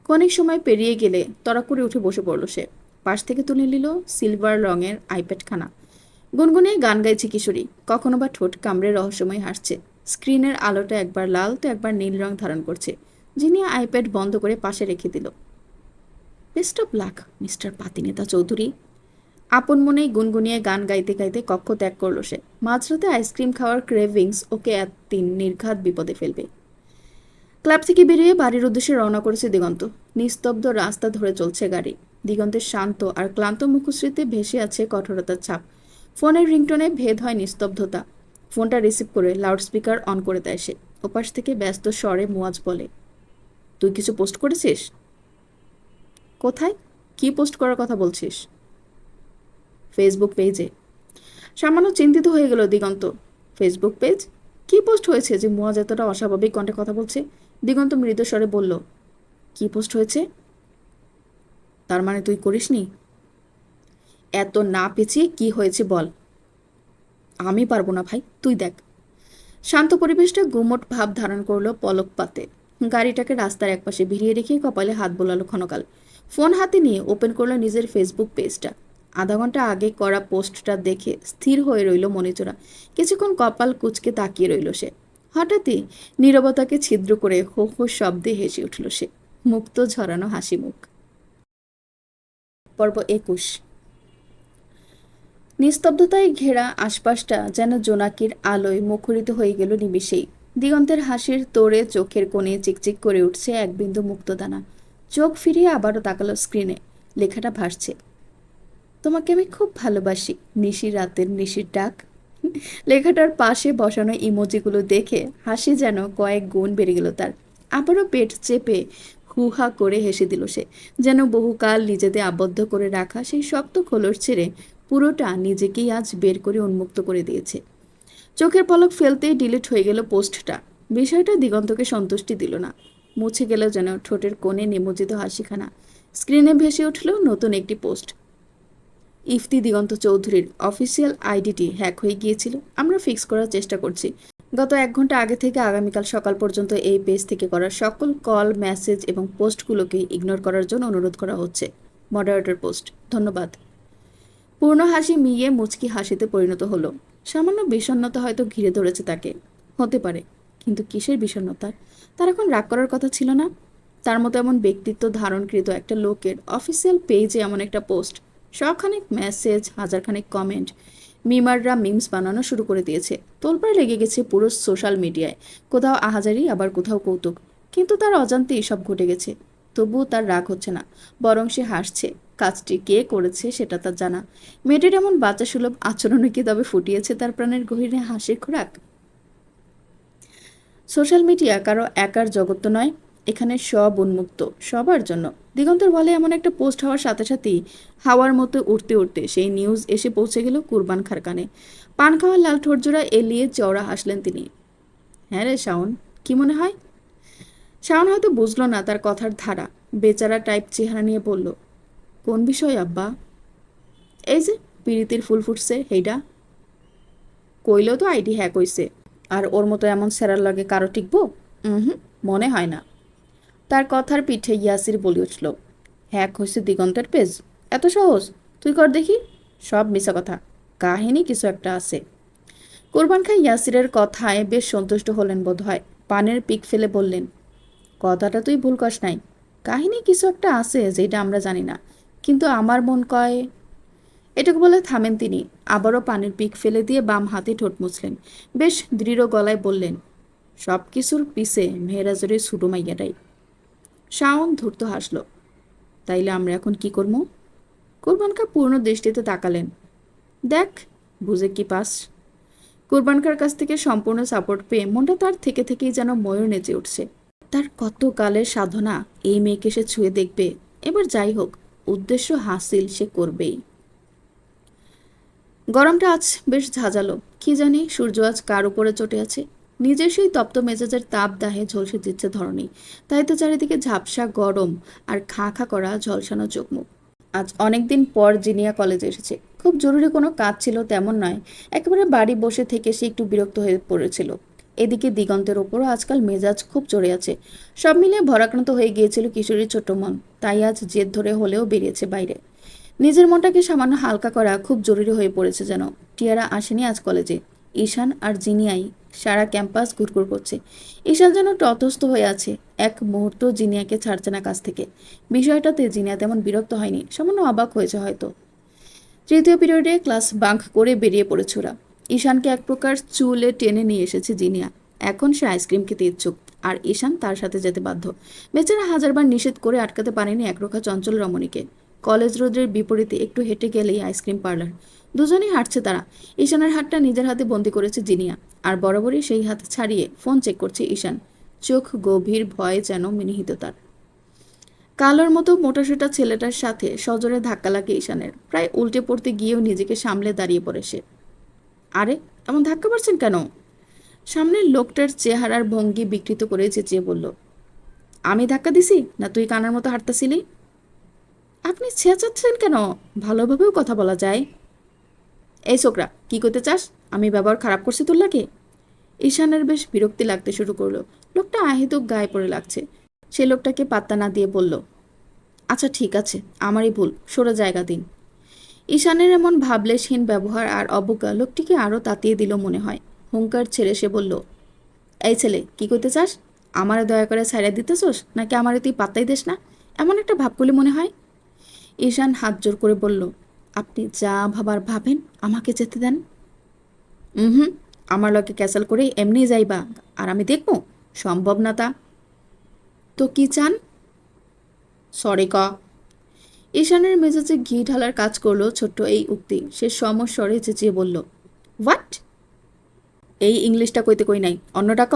অনেক সময় পেরিয়ে গেলে তড়া করে উঠে বসে পড়ল সে। পাশ থেকে তুলে নিল সিলভার রঙের আইপ্যাডখানা। গুনগুনিয়ে গান গাইছে কিশোরী, কখনো বা ঠোঁট কামড়ে রহস্যময় হাসছে। স্ক্রিনের আলোটা একবার লাল তো একবার নীল রং ধারণ করছে। জিনিয়া আইপ্যাড বন্ধ করে পাশে রেখে দিল। বেস্ট অফ লাক মিস্টার পাতিনেতা চৌধুরী। আপন মনেই গুনগুনিয়ে গান গাইতে গাইতে কক্ষ ত্যাগ করল সে। মাঝরাতে আইসক্রিম খাওয়ার ক্রেভিংস ওকে একদিন নির্ঘাত বিপদে ফেলবে। ক্লাব থেকে বেরিয়ে বাড়ির উদ্দেশ্যে রওনা করেছে দিগন্ত। নিস্তব্ধ রাস্তা ধরে চলছে গাড়ি। দিগন্তের শান্ত আর ক্লান্ত মুখশ্রীতে ভেসে আছে কঠোরতার ছাপ। ফোনের রিংটোনে ভেদ হয় নিস্তব্ধতা। ফোনটা রিসিভ করে লাউডস্পিকার অন করে দেয় সে। ওপাশ থেকে ব্যস্ত স্বরে মুয়াজ বলে, তুই কিছু পোস্ট করেছিস? কোথায়? কি পোস্ট করার কথা বলছিস? ফেসবুক পেজে। সামান্য চিন্তিত হয়ে গেল দিগন্ত। Facebook page? কি পোস্ট হয়েছে যে মুয়াজ এতটা অস্বাভাবিক কণ্ঠে কথা বলছে? দিগন্ত মৃদু স্বরে বলল, কি পোস্ট হয়েছে? তার মানে তুই করিসনি? এত না পেঁচিয়ে কি হয়েছে বল। আমি পারবো না ভাই, তুই দেখ। শান্ত পরিবেশটা গুমট ভাব ধারণ করলো পলক পাতে। গাড়িটাকে রাস্তার একপাশে ভিড়িয়ে রেখে কপালে হাত বোলালো ক্ষণকাল। ফোন হাতে নিয়ে ওপেন করলো নিজের ফেসবুক পেজটা। আধা ঘন্টা আগে করা পোস্টটা দেখে স্থির হয়ে রইল মনিচোরা। কিছুক্ষণ কপাল কুঁচকে তাকিয়ে রইল সে। হঠাৎই নীরবতাকে ছিদ্র করে হো হো শব্দে হেসে উঠল সে। মুক্ত ঝরানো হাসি মুখ। পর্ব 21। নিস্তব্ধতায় ঘেরা আশপাশটা যেন জোনাকির আলোয় মুখরিত হয়ে গেল নিমিষেই। দিগন্তের হাসির তোড়ে চোখের কোণে চিকচিক করে উঠছে এক বিন্দু মুক্তদানা। চোখ ফিরিয়ে আবারও তাকালো স্ক্রিনে। লেখাটা ভাসছে, তোমাকে আমি খুব ভালোবাসি, নিশি রাতের নিশির ডাক। লেখাটার পাশে বসানো ইমোজিগুলো দেখে হাসি যেন কয়েক গুণ বেড়ে গেল তার। আবারও পেট চেপে হুহা করে হেসে দিল সে, যেন বহুকাল নিজেদের আবদ্ধ করে রাখা সেই শক্ত খোলস ছেড়ে পুরোটা নিজেকেই আজ বের করে উন্মুক্ত করে দিয়েছে। চোখের পলক ফেলতেই ডিলিট হয়ে গেল পোস্টটা। বিষয়টা দিগন্তকে সন্তুষ্টি দিল না। মুছে গেল যেন ঠোঁটের কোণে নিমজ্জিত হাসিখানা। স্ক্রিনে ভেসে উঠল নতুন একটি পোস্ট। ইফতি দিগন্ত চৌধুরীর অফিসিয়াল আইডিটি হ্যাক হয়ে গিয়েছিল। আমরা ফিক্স করার চেষ্টা করছি। গত 1 ঘন্টা আগে থেকে আগামীকাল সকাল পর্যন্ত এই পেজ থেকে করা সকল কল, মেসেজ এবং পোস্টগুলোকে ইগনোর করার জন্য অনুরোধ করা হচ্ছে। Moderator post. ধন্যবাদ। পূর্ণ হাসি মিয়ে মুচকি হাসিতে পরিণত হলো। সামান্য বিষণ্ণতা হয়তো ঘিরে ধরেছে তাকে। হতে পারে, কিন্তু কিসের বিষণ্ণতা? তার এখন রাগ করার কথা ছিল না। তার মতো এমন ব্যক্তিত্ব ধারণকৃত একটা লোকের অফিসিয়াল পেজে এমন একটা পোস্ট, শখানেক মেসেজ, হাজারখানেক কমেন্ট। মিমাররা মিমস বানানো শুরু করে দিয়েছে। তোলপাড় লেগে গেছে পুরো সোশ্যাল মিডিয়ায়। কোথাও আহাজারি, আবার কোথাও কৌতুক। কিন্তু তার অজান্তেই সব ঘটে গেছে। তবুও তার রাগ হচ্ছে না, বরং সে হাসছে। কাজটি কে করেছে সেটা তার জানা। মেয়েটির এমন বাচ্চা সুলভ আচরণে কি তবে ফুটিয়েছে তার প্রাণের গভীরে হাসির খোরাক? সোশ্যাল মিডিয়া কারো একার জগৎ তো নয়। এখানে সব উন্মুক্ত, সবার জন্য। দিগন্তের বলে এমন একটা পোস্ট হওয়ার সাথে সাথেই হাওয়ার মতো উঠতে উঠতে সেই নিউজ এসে পৌঁছে গেল কুরবান খার কানে। পান খাওয়ার লাল ঠোঁটজোড়া এলিয়ে চওড়া হাসলেন তিনি। হ্যাঁ রে শাওন, কি মনে হয়? শাওন হয়তো বুঝলো না তার কথার ধারা। বেচারা টাইপ চেহারা নিয়ে বলল, কোন বিষয় আব্বা? এই যে পিরিতির ফুল ফুটছে হেইডা। কইলেও তো আইডি হ্যাক হইছে। আর ওর মতো এমন স্যারার লাগে কারো টিকবো? হুম, মনে হয় না। তার কথার পিঠে ইয়াসির বলে উঠল, হ্যাক হয়েছে দিগন্তের পেজ? এত সহজ? তুই কর দেখি। সব মিছা কথা, কাহিনী কিছু একটা আছে। কোরবান খাই ইয়াসিরের কথায় বেশ সন্তুষ্ট হলেন বোধ হয়। পানের পিক ফেলে বললেন, কথাটা তুই ভুল কস নাই। কাহিনী কিছু একটা আছে যেটা আমরা জানি না, কিন্তু আমার মন কয়। এটুকু বলে থামেন তিনি। আবারও পানির পিক ফেলে দিয়ে বাম হাতে ঠোঁট মুছলেন। বেশ দৃঢ় গলায় বললেন, সব কিছুর পিছে মেহেরাজের ছোটো মাইয়াটাই। শাওন ধূর্ত হাসল। তাইলে আমরা এখন কি করবো? কোরবান খা পূর্ণ দৃষ্টিতে তাকালেন। দেখ, বুঝে কি পাস। কোরবান খার কাছ থেকে সম্পূর্ণ সাপোর্ট পেয়ে মনটা তার থেকে থেকেই যেন ময়ূর নেচে উঠছে। তার কত কালের সাধনা, এই মেয়েকে সে ছুঁয়ে দেখবে। এবার যাই হোক, উদ্দেশ্য হাসিল সে করবেই। গরমটা আজ বেশ ঝাঁঝালো। কি জানি সূর্য আজ কার উপরে চটে আছে। নিজের সেই তপ্ত মেজাজের তাপ দাহে ঝলসে দিচ্ছে ধরনী। তাই তো চারিদিকে ঝাপসা গরম আর খা খা করা ঝলসানো চোখ মুখ। আজ অনেকদিন পর জিনিয়া কলেজে এসেছে। খুব জরুরি কোনো কাজ ছিল তেমন নয়। একেবারে বাড়ি বসে থেকে সে একটু বিরক্ত হয়ে পড়েছিল। এদিকে দিগন্তের ওপরও আজকাল মেজাজ খুব চড়ে আছে। সব মিলিয়ে ভরাক্রান্ত হয়ে গিয়েছিল কিশোরীর ছোট মন। তাই আজ জেদ ধরে হলেও বেরিয়েছে বাইরে। নিজের মনটাকে সামান্য হালকা করা খুব জরুরি হয়ে পড়েছে যেন। টিয়ারা আসেনি আজ কলেজে। ঈশান আর জিনিয়াই সারা ক্যাম্পাস ঘুরঘুর করছে। ঈশান যেন তটস্থ হয়ে আছে, এক মুহূর্ত জিনিয়াকে ছাড়ছে না কাছ থেকে। বিষয়টাতে জিনিয়া তেমন বিরক্ত হয়নি, সামান্য অবাক হয়েছে হয়তো। তৃতীয় পিরিয়ডে ক্লাস বাঙ্ক করে বেরিয়ে পড়েছে ওরা। ঈশানকে এক প্রকার চুলে টেনে নিয়ে এসেছে জিনিয়া। এখন সে আইসক্রিম খেতে ইচ্ছুক, আর ঈশান তার সাথে যেতে বাধ্য। বেচারা হাজারবার নিষেধ করে আটকাতে পারেনি একরোখা চঞ্চল রমণীকে। কলেজ রোডের বিপরীতে একটু হেঁটে গেলেই আইসক্রিম পার্লার। দুজনেই হাঁটছে তারা। ঈশানের হাতটা নিজের হাতে বন্দি করেছে জিনিয়া, আর বরাবরই সেই হাত ছাড়িয়ে ফোন চেক করছে ঈশান। চোখ গভীর ভয়ে যেন নিহিত তার। কালোর মতো মোটাসোটা ছেলেটার সাথে সজোরে ধাক্কা লাগে ঈশানের। প্রায় উল্টে পড়তে গিয়েও নিজেকে সামলে দাঁড়িয়ে পড়ে সে। আরে, এমন ধাক্কা মারছেন কেন? সামনের লোকটার চেহারার ভঙ্গি বিকৃত করে চেঁচিয়ে বলল, আমি ধাক্কা দিছি না তুই কানার মতো হাঁটতাছিলি? আপনি চেঁচাচ্ছেন কেন? ভালোভাবেও কথা বলা যায়। এই ছোকরা, কি করতে চাস? আমি ব্যবহার খারাপ করছি তোর লাগে? ঈশানের বেশ বিরক্তি লাগতে শুরু করলো। লোকটা আহেতুক গায়ে পড়ে লাগছে। সে লোকটাকে পাত্তা না দিয়ে বলল, আচ্ছা ঠিক আছে, আমারই ভুল, সরে জায়গা দিন। ঈশানের এমন ভাবলেশহীন ব্যবহার আর অবজ্ঞা লোকটিকে আরও তাতিয়ে দিল মনে হয়। হুঙ্কার ছেড়ে সে বলল, এই ছেলে, কি করতে চাস? আমারে দয়া করে ছাইড়া দিতেছোস, নাকি আমারে তুই পাত্তাই দিস না? এমন একটা ভাব করলে মনে হয়। ঈশান হাত জোর করে বলল, আপনি যা ভাবার ভাবেন, আমাকে যেতে দেন। হুম, আমার লগে ক্যাসেল করে এমনি যাইবা আর আমি দেখবো? সম্ভব না তা। তো কি চান? সরি ক। ঈশানের মেজাজে ঘি ঢালার কাজ করলো ছোট্ট এই উক্তি। সে সমস্বরে চেঁচিয়ে বলল, হোয়াট? এই ইংলিশটা কইতে কই নাই, অন্যটা ক।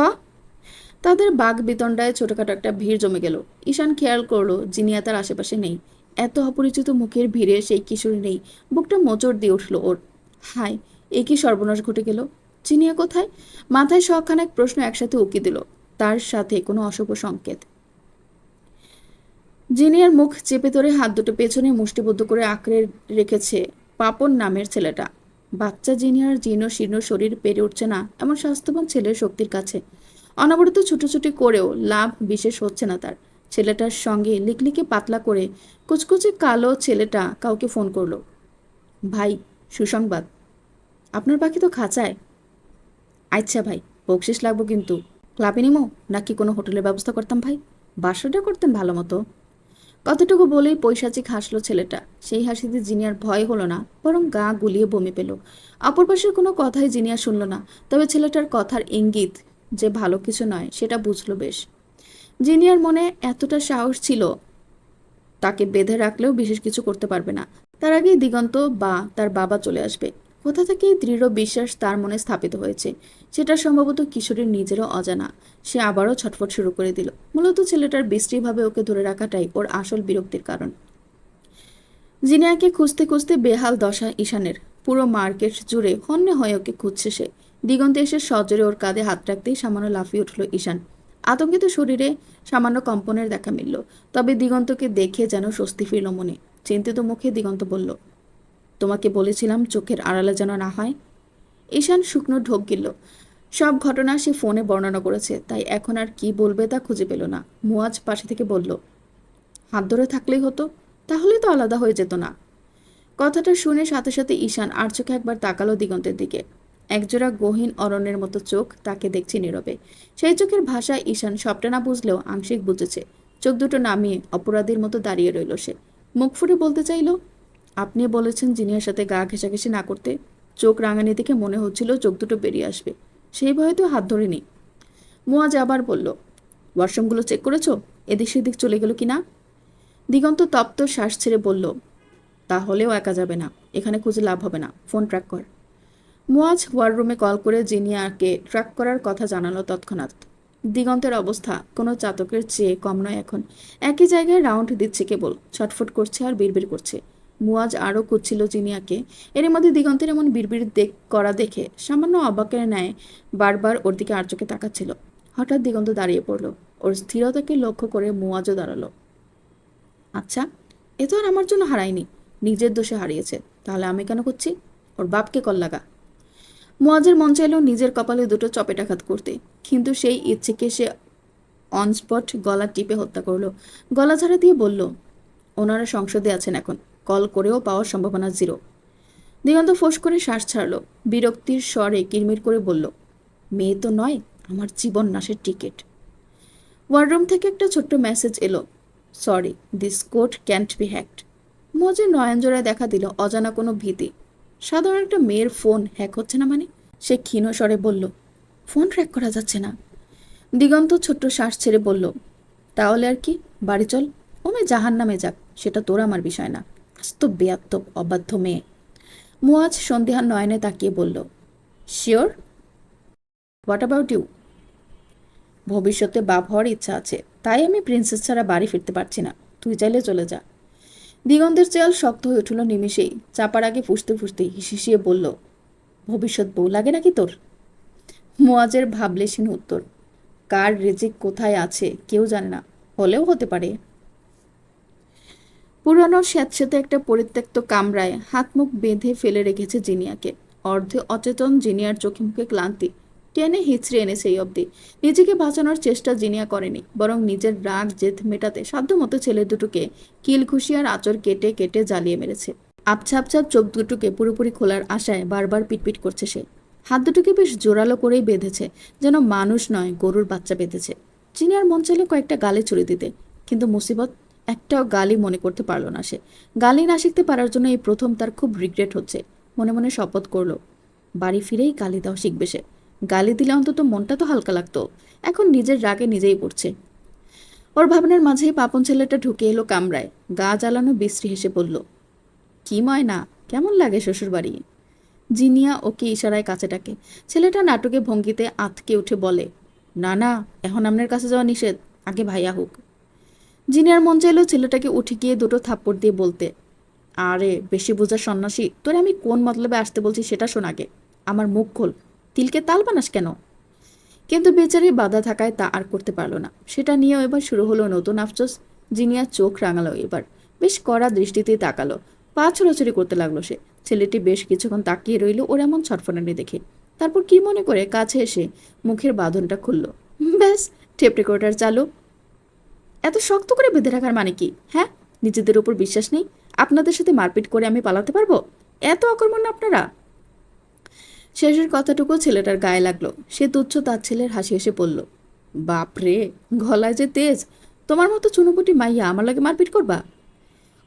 তাদের বাঘ বিতণ্ডায় ছোটখাটো একটা ভিড় জমে গেল। ঈশান খেয়াল করলো জিনিয়া তার আশেপাশে নেই। এত অপরিচিত মুখের ভিড়ে সেই কিশোরী নেই। বুকটা মোচড় দিয়ে উঠল ওর। হায়, এ কি সর্বনাশ ঘটে গেল! জিনিয়া কোথায়? মাথায় শখানেক প্রশ্ন একসাথে উকি দিল, তার সাথে কোনো অশুভ সংকেত। জিনিয়ার মুখ চেপে ধরে হাত দুটো পেছনে মুষ্টিবদ্ধ করে আঁকড়ে রেখেছে পাপন নামের ছেলেটা। বাচ্চা জিনিয়ার জীর্ণ শীর্ণ শরীর পেরে উঠছে না এমন স্বাস্থ্যবান ছেলের শক্তির কাছে। অনবরত ছুটোছুটি করেও লাভ বিশেষ হচ্ছে না তার। ছেলেটার সঙ্গে লিকলিকে পাতলা করে কুচকুচে কালো ছেলেটা কাউকে ফোন করলো। ভাই, সুসংবাদ, আপনার পাখি তো খাঁচায়। আচ্ছা ভাই, বকশিস লাগবো কিন্তু। ক্লাবে নিমো নাকি কোনো হোটেলের ব্যবস্থা করতাম ভাই? বাসটা করতেন ভালো মতো। কতটুকু বলেই পৈশাচিক হাসলো ছেলেটা। সেই হাসিতে জিনিয়ার ভয় হলো না, বরং গা গুলিয়ে বমি পেল। অপর পাশের কোনো কথাই জিনিয়া শুনল না। তবে ছেলেটার কথার ইঙ্গিত যে ভালো কিছু নয় সেটা বুঝলো বেশ। জিনিয়ার মনে এতটা সাহস ছিল, তাকে বেঁধে রাখলেও বিশেষ কিছু করতে পারবে না। তার আগেই দিগন্ত বা তার বাবা চলে আসবে। কোথা থেকেই দৃঢ় বিশ্বাস তার মনে স্থাপিত হয়েছে, সেটা সম্ভবত কিশোরীর নিজেরও অজানা। সে আবারও ছটফট শুরু করে দিল। মূলত ছেলেটার বিশ্রীভাবে ওকে ধরে রাখাটাই ওর আসল বিরক্তির কারণ। জিনিয়াকে খুঁজতে খুঁজতে বেহাল দশা ঈশানের। পুরো মার্কেট জুড়ে হন্যে হয়ে ওকে খুঁজছে সে। দিগন্তে এসে সজোরে ওর কাঁধে হাত রাখতেই সামান্য লাফিয়ে উঠল ঈশান। আতঙ্কিত শরীরে সামান্য কম্পনের দেখা মিলল। তবে দিগন্তকে দেখে যেন স্বস্তি ফিরল মনে। চিন্তিত মুখে দিগন্ত বলল, তোমাকে বলেছিলাম চোখের আড়ালে যেন না হয়। ঈশান শুকনো ঢোক গিলল। সব ঘটনা সে ফোনে বর্ণনা করেছে, তাই এখন আর কি বলবে তা খুঁজে পেল না। মুয়াজ পাশে থেকে বলল, হাত ধরে থাকলেই হতো, তাহলে তো আলাদা হয়ে যেত না। কথাটা শুনে সাথে সাথে ঈশান আর চোখে একবার তাকালো দিগন্তের দিকে। একজোড়া গহীন অরণ্যের মতো চোখ তাকে দেখছে নীরবে। সেই চোখের ভাষায় ঈশান সবটা না বুঝলেও আংশিক বুঝেছে। চোখ দুটো নামিয়ে অপরাধীর মতো দাঁড়িয়ে রইল সে। মুখ ফুটে বলতে চাইল, আপনি বলেছেন জিনিয়ার সাথে গা ঘেঁষাঘেঁষি না করতে। চোখ রাঙানি দেখে মনে হচ্ছিল চোখ দুটো বেরিয়ে আসবে। সেই ভয়ে তো হাত ধরেনি। মুয়াজ আবার বলল, ওয়াশরুমগুলো চেক করেছো? এদিক সেদিক চলে গেল কিনা? দিগন্ত তপ্ত শ্বাস ছেড়ে বলল, তাহলেও একা যাবে না, এখানে খুঁজে লাভ হবে না, ফোন ট্র্যাক কর। মুয়াজ ওয়াররুমে কল করে জিনিয়াকে ট্র্যাক করার কথা জানালো তৎক্ষণাৎ। দিগন্তের অবস্থা কোনো চাতকের চেয়ে কম নয় এখন। একই জায়গায় রাউন্ড দিচ্ছে কেবল, ছটফট করছে আর বিড়বিড় করছে। মুয়াজ আরও খুঁজছিল জিনিয়াকে। এর মধ্যে দিগন্তের এমন বিড়বিড় করা দেখে সামান্য অবাকের ন্যায় বারবার ওর দিকে আর চোখে তাকাচ্ছিল। হঠাৎ দিগন্ত দাঁড়িয়ে পড়ল। ওর স্থিরতাকে লক্ষ্য করে মুয়াজও দাঁড়ালো। আচ্ছা, এ তো আর আমার জন্য হারায়নি, নিজের দোষে হারিয়েছে। তাহলে আমি কেন করছি? ওর বাপকে কল লাগা। মুয়াজের মন চাইল নিজের কপালে দুটো চপেটাঘাত করতে, কিন্তু সেই ইচ্ছেকে সে অনস্পট গলা টিপে হত্যা করলো। গলা ঝাড়া দিয়ে বলল, ওনারা সংসদে আছেন এখন, কল করেও পাওয়ার সম্ভাবনা 0। দিগন্ত ফোঁস করে শ্বাস ছাড়ল, বিরক্তির স্বরে কিরমির করে বলল, মেয়ে তো নয়, আমার জীবন নাশের টিকিট। ওয়ার্ডরুম থেকে একটা ছোট্ট মেসেজ এলো, sorry, this code can't B hacked. মজে নয়নজোড়ায় দেখা দিল অজানা কোনো ভীতি। সাধারণ একটা মেয়ের ফোন হ্যাক হচ্ছে না মানে? সে ক্ষীণ স্বরে বলল, ফোন ট্র্যাক করা যাচ্ছে না। দিগন্ত ছোট্ট শ্বাস ছেড়ে বলল, তাহলে আর কি, বাড়ি চল। ও মেয়ে জাহান নামে যাক, সেটা তোর আমার বিষয় না। আস্ত বেয়াত্তব অবাধ্য মেয়ে। মুয়াজ সন্দেহান নয়নে তাকিয়ে বলল, শিওর? What about you? ভবিষ্যতে বাপ হওয়ার ইচ্ছা আছে, তাই আমি প্রিন্সেস ছাড়া বাড়ি ফিরতে পারছি না। তুই চাইলে চলে যা। দিগন্তের চেয়াল শক্ত হয়ে উঠল নিমিষেই। চাপার আগে ফুসতে ফুসতে হিসিয়ে বলল, ভবিষ্যৎ বউ লাগে নাকি তোর? মুয়াজের ভাবলেশীন উত্তর, কার রেজিক কোথায় আছে কেউ জানে না, হলেও হতে পারে। পুরানো স্যাঁতস্যাঁতে একটা পরিত্যক্ত কামরায় হাত মুখ বেঁধে ফেলে রেখেছে জিনিয়াকে। অর্ধে অচেতন জিনিয়ার চোখে মুখে ক্লান্তি। টেনে হিচড়ে এনে সেই অবধি নিজেকে বাঁচানোর চেষ্টা জিনিয়া করেনি, বরং নিজের রাগ জেদ মেটাতে সাধ্যমতো ছেলে দুটোকে কিল ঘুষি আর আঁচড় কেটে কেটে জ্বালিয়ে মেরেছে। আবছা আবছা চোখ দুটোকে পুরোপুরি খোলার আশায় বারবার পিটপিট করছে সে। হাত দুটোকে বেশ জোরালো করেই বেঁধেছে, যেন মানুষ নয় গরুর বাচ্চা বেঁধেছে। জিনিয়ার মন চাইল কয়েকটা গালে ছুড়ে দিতে, কিন্তু মুসিবত, একটাও গালি মনে করতে পারল না সে। গালি না শিখতে পারার জন্য এই প্রথম তার খুব রিগ্রেট হচ্ছে। মনে মনে শপথ করল, বাড়ি ফিরেই গালি দেওয়া শিখবে সে। গালি দিলে অন্তত মনটা তো হালকা লাগতো। এখন নিজের রাগে নিজেই পড়ছে। ওর ভাবনার মাঝেই পাপন ছেলেটা ঢুকে এলো কামরায়। গা জ্বালানো বিশ্রী হেসে বলল, কি ময়না, কেমন লাগে শ্বশুর বাড়ি? জিনিয়া ওকে ইশারায় কাছে ডাকে। ছেলেটা নাটকে ভঙ্গিতে আঁতকে উঠে বলে, না না, এখন আপনার কাছে যাওয়া নিষেধ, আগে ভাইয়া হোক। জিনিয়ার মন চাইল ছেলেটাকে উঠে গিয়ে দুটো থাপ্পড় দিয়ে বলতে, আরে বেশি বোঝা সন্ন্যাসী, তোরে আমি কোন মতলবে আসতে বলছি সেটা শোন আগে। আমার মুখ খোল, তিলকে তাল বানাস কেন? কিন্তু বেচারি বাধা থাকায় তা আর করতে পারল না। সেটা নিয়েও এবার শুরু হলো নতুন আফসোস। জিনিয়া চোখ রাঙালো এবার, বেশ কড়া দৃষ্টিতেই তাকালো। পা ছোড়াছড়ি করতে লাগলো সে। ছেলেটি বেশ কিছুক্ষণ তাকিয়ে রইল ওর এমন ছটফটানি দেখে। তারপর কি মনে করে কাছে এসে মুখের বাঁধনটা খুলল। ব্যাস, টেপ রেকর্ডার চালু। এত শক্ত করে বেঁধে রাখার মানে কি? হ্যাঁ, নিজেদের উপর বিশ্বাস নেই? আপনাদের সাথে মারপিট করে আমি পালাতে পারবো? এত অকর্মণ্য আপনারা? শেষের কথাটুকু ছেলেটার গায়ে লাগলো। সে তুচ্ছ তার ছেলের হাসি হেসে বলল, বাপরে, গলায় যে তেজ! তোমার মতো চুনোপুটি মাইয়া আমার লাগে মারপিট করবা?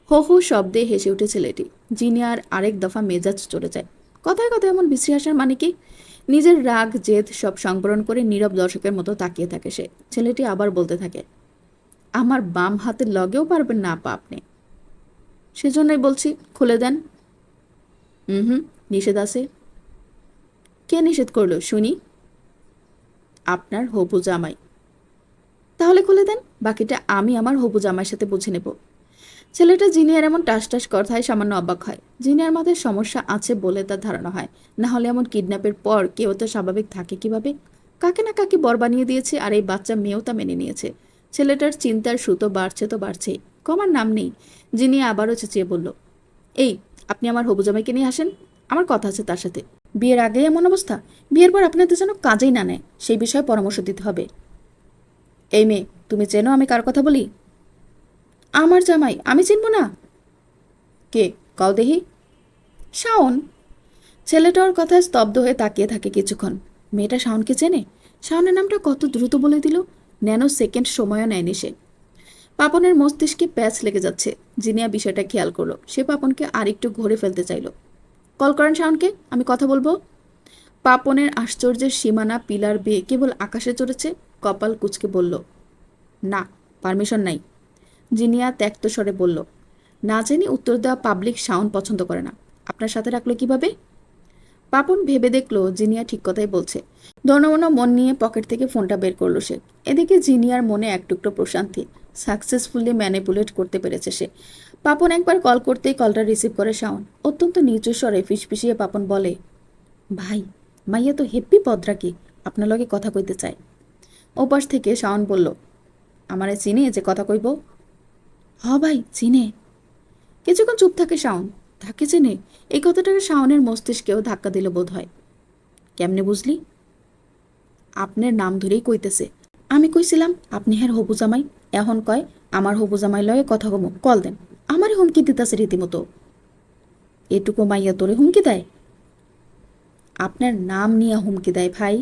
হো হো শব্দে হেসে উঠে ছেলেটি। জিনিয়ার আরেক দফা মেজাজ চড়ে যায়। কথায় কথায় এমন বিশ্রী হাসার মানে কি? নিজের রাগ জেদ সব সংবরণ করে নীরব দর্শকের মতো তাকিয়ে থাকে সে। ছেলেটি আবার বলতে থাকে, আমার বাম হাতের লগেও পারবেন না আপা আপনি। সেজন্যই বলছি, খুলে দেন। হুম, নিষেধ আছে। কে নিষেধ করলো শুনি? আপনার হবু জামাই। তাহলে খুলে দেন, বাকিটা আমি আমার হবু জামাইয়ের সাথে বুঝে নেব। ছেলেটা জিনিয়ার এমন টাস টাস কথায় সামান্য অবাক হয়। জিনিয়ার মাথায় সমস্যা আছে বলে তার ধারণা হয়, না হলে এমন কিডন্যাপের পর কেউ তো স্বাভাবিক থাকে কিভাবে? কাকে না কাকে বর বানিয়ে দিয়েছে, আর এই বাচ্চা মেয়েও তা মেনে নিয়েছে। ছেলেটার চিন্তার সুতো বাড়ছে তো বাড়ছেই, কমার নাম নেই। জিনিয়া আবারও চেঁচিয়ে বলল, এই, আপনি আমার হবু জামাইকে নিয়ে আসেন, আমার কথা আছে তার সাথে। বিয়ের আগেই এমন অবস্থা, বিয়ের পর আপনাদের যেন কাজেই না নেয়, সেই বিষয়ে পরামর্শ দিতে হবে। এই মেয়ে, তুমি চেনো আমি কার কথা বলি? আমার জামাই, আমি চিনব না? কে, কও দেহি। শাওন। ছেলেটা ওর কথায় স্তব্ধ হয়ে তাকিয়ে থাকে কিছুক্ষণ। মেয়েটা শাওনকে চেনে? শাওনের নামটা কত দ্রুত বলে দিল, ন্যানো সেকেন্ড সময়ও নেয়নি সে। পাপনের মস্তিষ্কে প্যাচ লেগে যাচ্ছে। জিনিয়া বিষয়টা খেয়াল করলো। সে পাপনকে আরেকটু ঘরে ফেলতে চাইল। কল করেন শাওনকে, আমি কথা বলবো। পাপনের আশ্চর্যের সীমানা পিলার বেয়ে কেবল আকাশে চড়েছে। কপাল কুচকে বলল, না, পারমিশন নাই। জিনিয়া ত্যক্ত স্বরে বলল, না জেনে উত্তর দেওয়া পাবলিক শাওন পছন্দ করে না। আপনার সাথে রাখলো কিভাবে? পাপন ভেবে দেখলো জিনিয়া ঠিক কথাই বলছে। দনমন মন নিয়ে পকেট থেকে ফোনটা বের করলো সে। এদিকে জিনিয়ার মনে এক টুকরো প্রশান্তি। সাকসেসফুলি ম্যানিপুলেট করতে পেরেছে সে। পাপন একবার কল করতেই কলটা রিসিভ করে শাওন। অত্যন্ত নিচু স্বরে ফিসফিসিয়ে পাপন বলে, ভাই, মাইয়া তো হেব্বি পদরাকি, আপনার লগে কথা কইতে চায়। ওপাশ থেকে শাওন বলল, আমারে চিনে যে কথা কইব? হ ভাই, চিনে। কিছুক্ষণ চুপ থাকে শাওন। তাকে চেনে? এই কথাটাকে শাওনের মস্তিষ্কেও ধাক্কা দিল বোধ হয়। কেমনে বুঝলি? আপনার নাম ধরেই কইতেছে। আমি কইছিলাম আপনি হ্যার হবু জামাই, এখন কয় আমার হবু জামাই লয়ে কথা কমু, কল দেন। আমারে হুমকি দিতেছে রীতিমতো। এটুকু মাইয়া তোরে হুমকি দেয়? আপনার নাম নিয়ে হুমকি দেয় ভাই।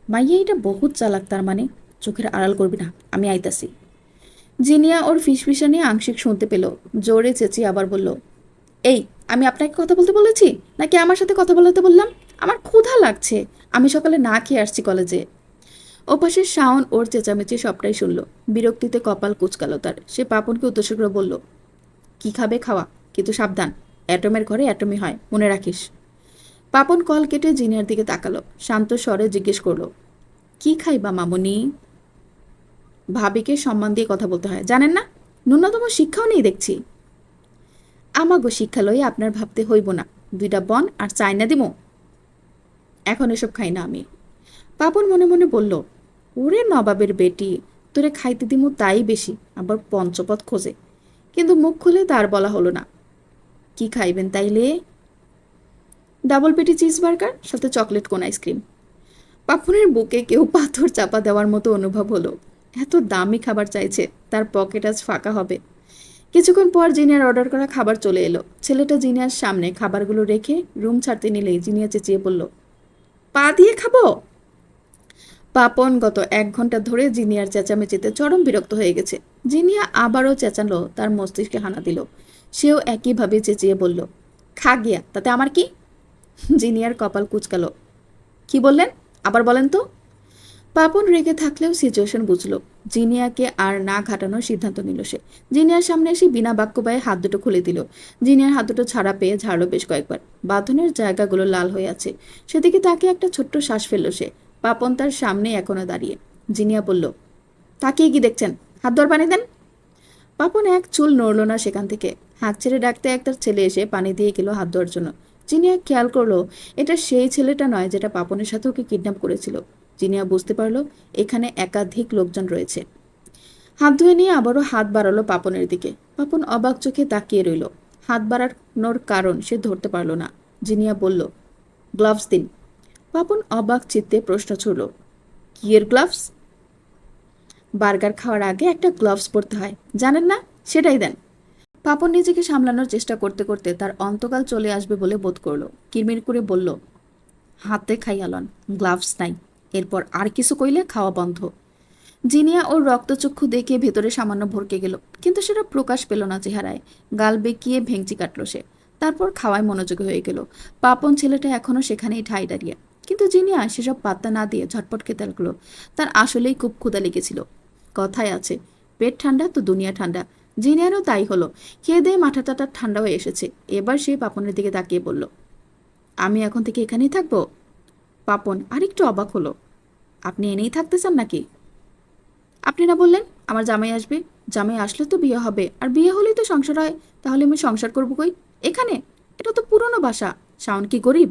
মাইয়া এটা বহুত চালাক তার মানে। চোখের আড়াল করবি না, আমি আইতাছি। জিনিয়া ওর ফিসফিসানি আংশিক শুনতে পেল, জোরে চেঁচিয়ে আবার বলল, এই, আমি আপনাকে কথা বলতে বলেছি নাকি আমার সাথে কথা বলতে বললাম? আমার ক্ষুধা লাগছে, আমি সকালে না খেয়ে আসছি কলেজে। ওপাশে শাওন ওর চেঁচামেচি সবটাই শুনল। বিরক্তিতে কপাল কুচকালো তার। সে পাপনকে উদ্দেশ্য করে বলল, কি খাবে খাওয়া, কিন্তু সাবধান, অ্যাটমের ঘরে অ্যাটমই হয়, মনে রাখিস। পাপন কল কেটে জিনিয়ার দিকে তাকালো, শান্ত স্বরে জিজ্ঞেস করলো, কি খাইবা মামুনি? ভাবিকে সম্মান দিয়ে কথা বলতে হয়, জানেন না? ন্যূনতম শিক্ষাও নেই দেখছি। আমাগো শিক্ষা লই আপনার ভাবতে হইব না। দুইটা বন আর চায়না দিমো? এখন এসব খাই না আমি। পাপন মনে মনে বলল, ওরে নবাবের বেটি, তোরে খাইতে দিমু তাই বেশি, আবার পঞ্চপদ খোঁজে। কিন্তু মুখ খুলে তার বলা হলো না। কি খাইবেন তাইলে? ডাবল পেটি চিজ বার্গার, সাথে চকলেট কোন আইসক্রিম। পাপনের বুকে কেউ পাথর চাপা দেওয়ার মতো অনুভব হলো। এত দামি খাবার চাইছে, তার পকেট আজ ফাঁকা হবে। কিছুক্ষণ পর জিনিয়ার অর্ডার করা খাবার চলে এলো। ছেলেটা জিনিয়ার সামনে খাবারগুলো রেখে রুম ছাড়তে নিলেই জিনিয়া চেঁচিয়ে বলল, পা দিয়ে খাবো? পাপন গত 1 ঘন্টা ধরে জিনিয়ার চেঁচামেচিতে চরম বিরক্ত হয়ে গেছে। জিনিয়া আবারও চেঁচালো, তার মস্তিষ্কে হানা দিল। সেও একইভাবে চেঁচিয়ে বলল, খা গিয়া, তাতে আমার কি? জিনিয়ার কপাল কুচকালো। কি বললেন, আবার বলেন তো? পাপন রেগে থাকলেও সিচুয়েশন বুঝলো। জিনিয়াকে আর না ঘাটানোর সিদ্ধান্ত নিল সে। জিনিয়ার সামনে এসে বিনা বাক্য ব্যয়ে হাত দুটো খুলে দিল। জিনিয়ার হাত দুটো ছাড়া পেয়ে ঝাড়লো বেশ কয়েকবার। বাঁধনের জায়গাগুলো লাল হয়ে আছে। সেদিকে তাকে একটা ছোট্ট শ্বাস ফেলল সে। পাপন তার সামনে এখনো দাঁড়িয়ে। জিনিয়া বলল, তাকিয়ে কি দেখছেন, হাত ধর, পানি দেন। পাপন এক চুল নড়ল না সেখান থেকে। হাত ছেড়ে ডাকতে একটা ছেলে এসে পানি দিয়ে গেল হাত ধোয়ার জন্য। জিনিয়া খেয়াল করলো এটা সেই ছেলেটা নয় যেটা পাপনের সাথে ওকে কিডন্যাপ করেছিল। জিনিয়া বুঝতে পারলো এখানে একাধিক লোকজন রয়েছে। হাত ধুয়ে নিয়ে আবারও হাত বাড়ালো পাপনের দিকে। পাপন অবাক চোখে তাকিয়ে রইল। হাত বাড়ানোর কারণ সে ধরতে পারল না। জিনিয়া বলল, গ্লাভস দিন। পাপন অবাক চিত্তে প্রশ্ন ছুড়ল, কি এর গ্লাভস? বার্গার খাওয়ার আগে একটা গ্লাভস পরতে হয়, জানেন না? সেটাই দেন। পাপন নিজেকে সামলানোর চেষ্টা করতে করতে তার অন্তকাল চলে আসবে বলে বোধ করলো। কিরমির করে বলল, হাতে খাইয়ালন, গ্লাভস নাই। এরপর আর কিছু কইলে খাওয়া বন্ধ। জিনিয়া ওর রক্তচক্ষু দেখে ভেতরে সামান্য ভরকে গেল, কিন্তু সেটা প্রকাশ পেল না চেহারায়। গাল বেঁকিয়ে ভেঙচি কাটল সে। তারপর খাওয়ায় মনোযোগী হয়ে গেল। পাপন ছেলেটা এখনো সেখানেই ঠাই দাঁড়িয়ে। কিন্তু জিনিয়া সেসব পাত্তা না দিয়ে ঝটপট খেতে লাগলো। তার আসলেই খুব ক্ষুধা লেগেছিল। কথায় আছে, পেট ঠান্ডা তো দুনিয়া ঠান্ডা। জিনিয়ারও তাই হলো। খেয়ে দিয়ে মাথাটা ঠান্ডা হয়ে এসেছে। এবার সে পাপনের দিকে তাকিয়ে বলল, আমি এখন থেকে এখানেই থাকবো? পাপন আরেকটু অবাক হলো, আপনি এনেই থাকতে চান নাকি? আপনি না বললেন আমার জামাই আসবে? জামাই আসলে তো বিয়ে হবে, আর বিয়ে হলেই তো সংসার হয়। তাহলে আমি সংসার করবো কই? এখানে? এটা তো পুরনো বাসা। শাওন কি গরিব?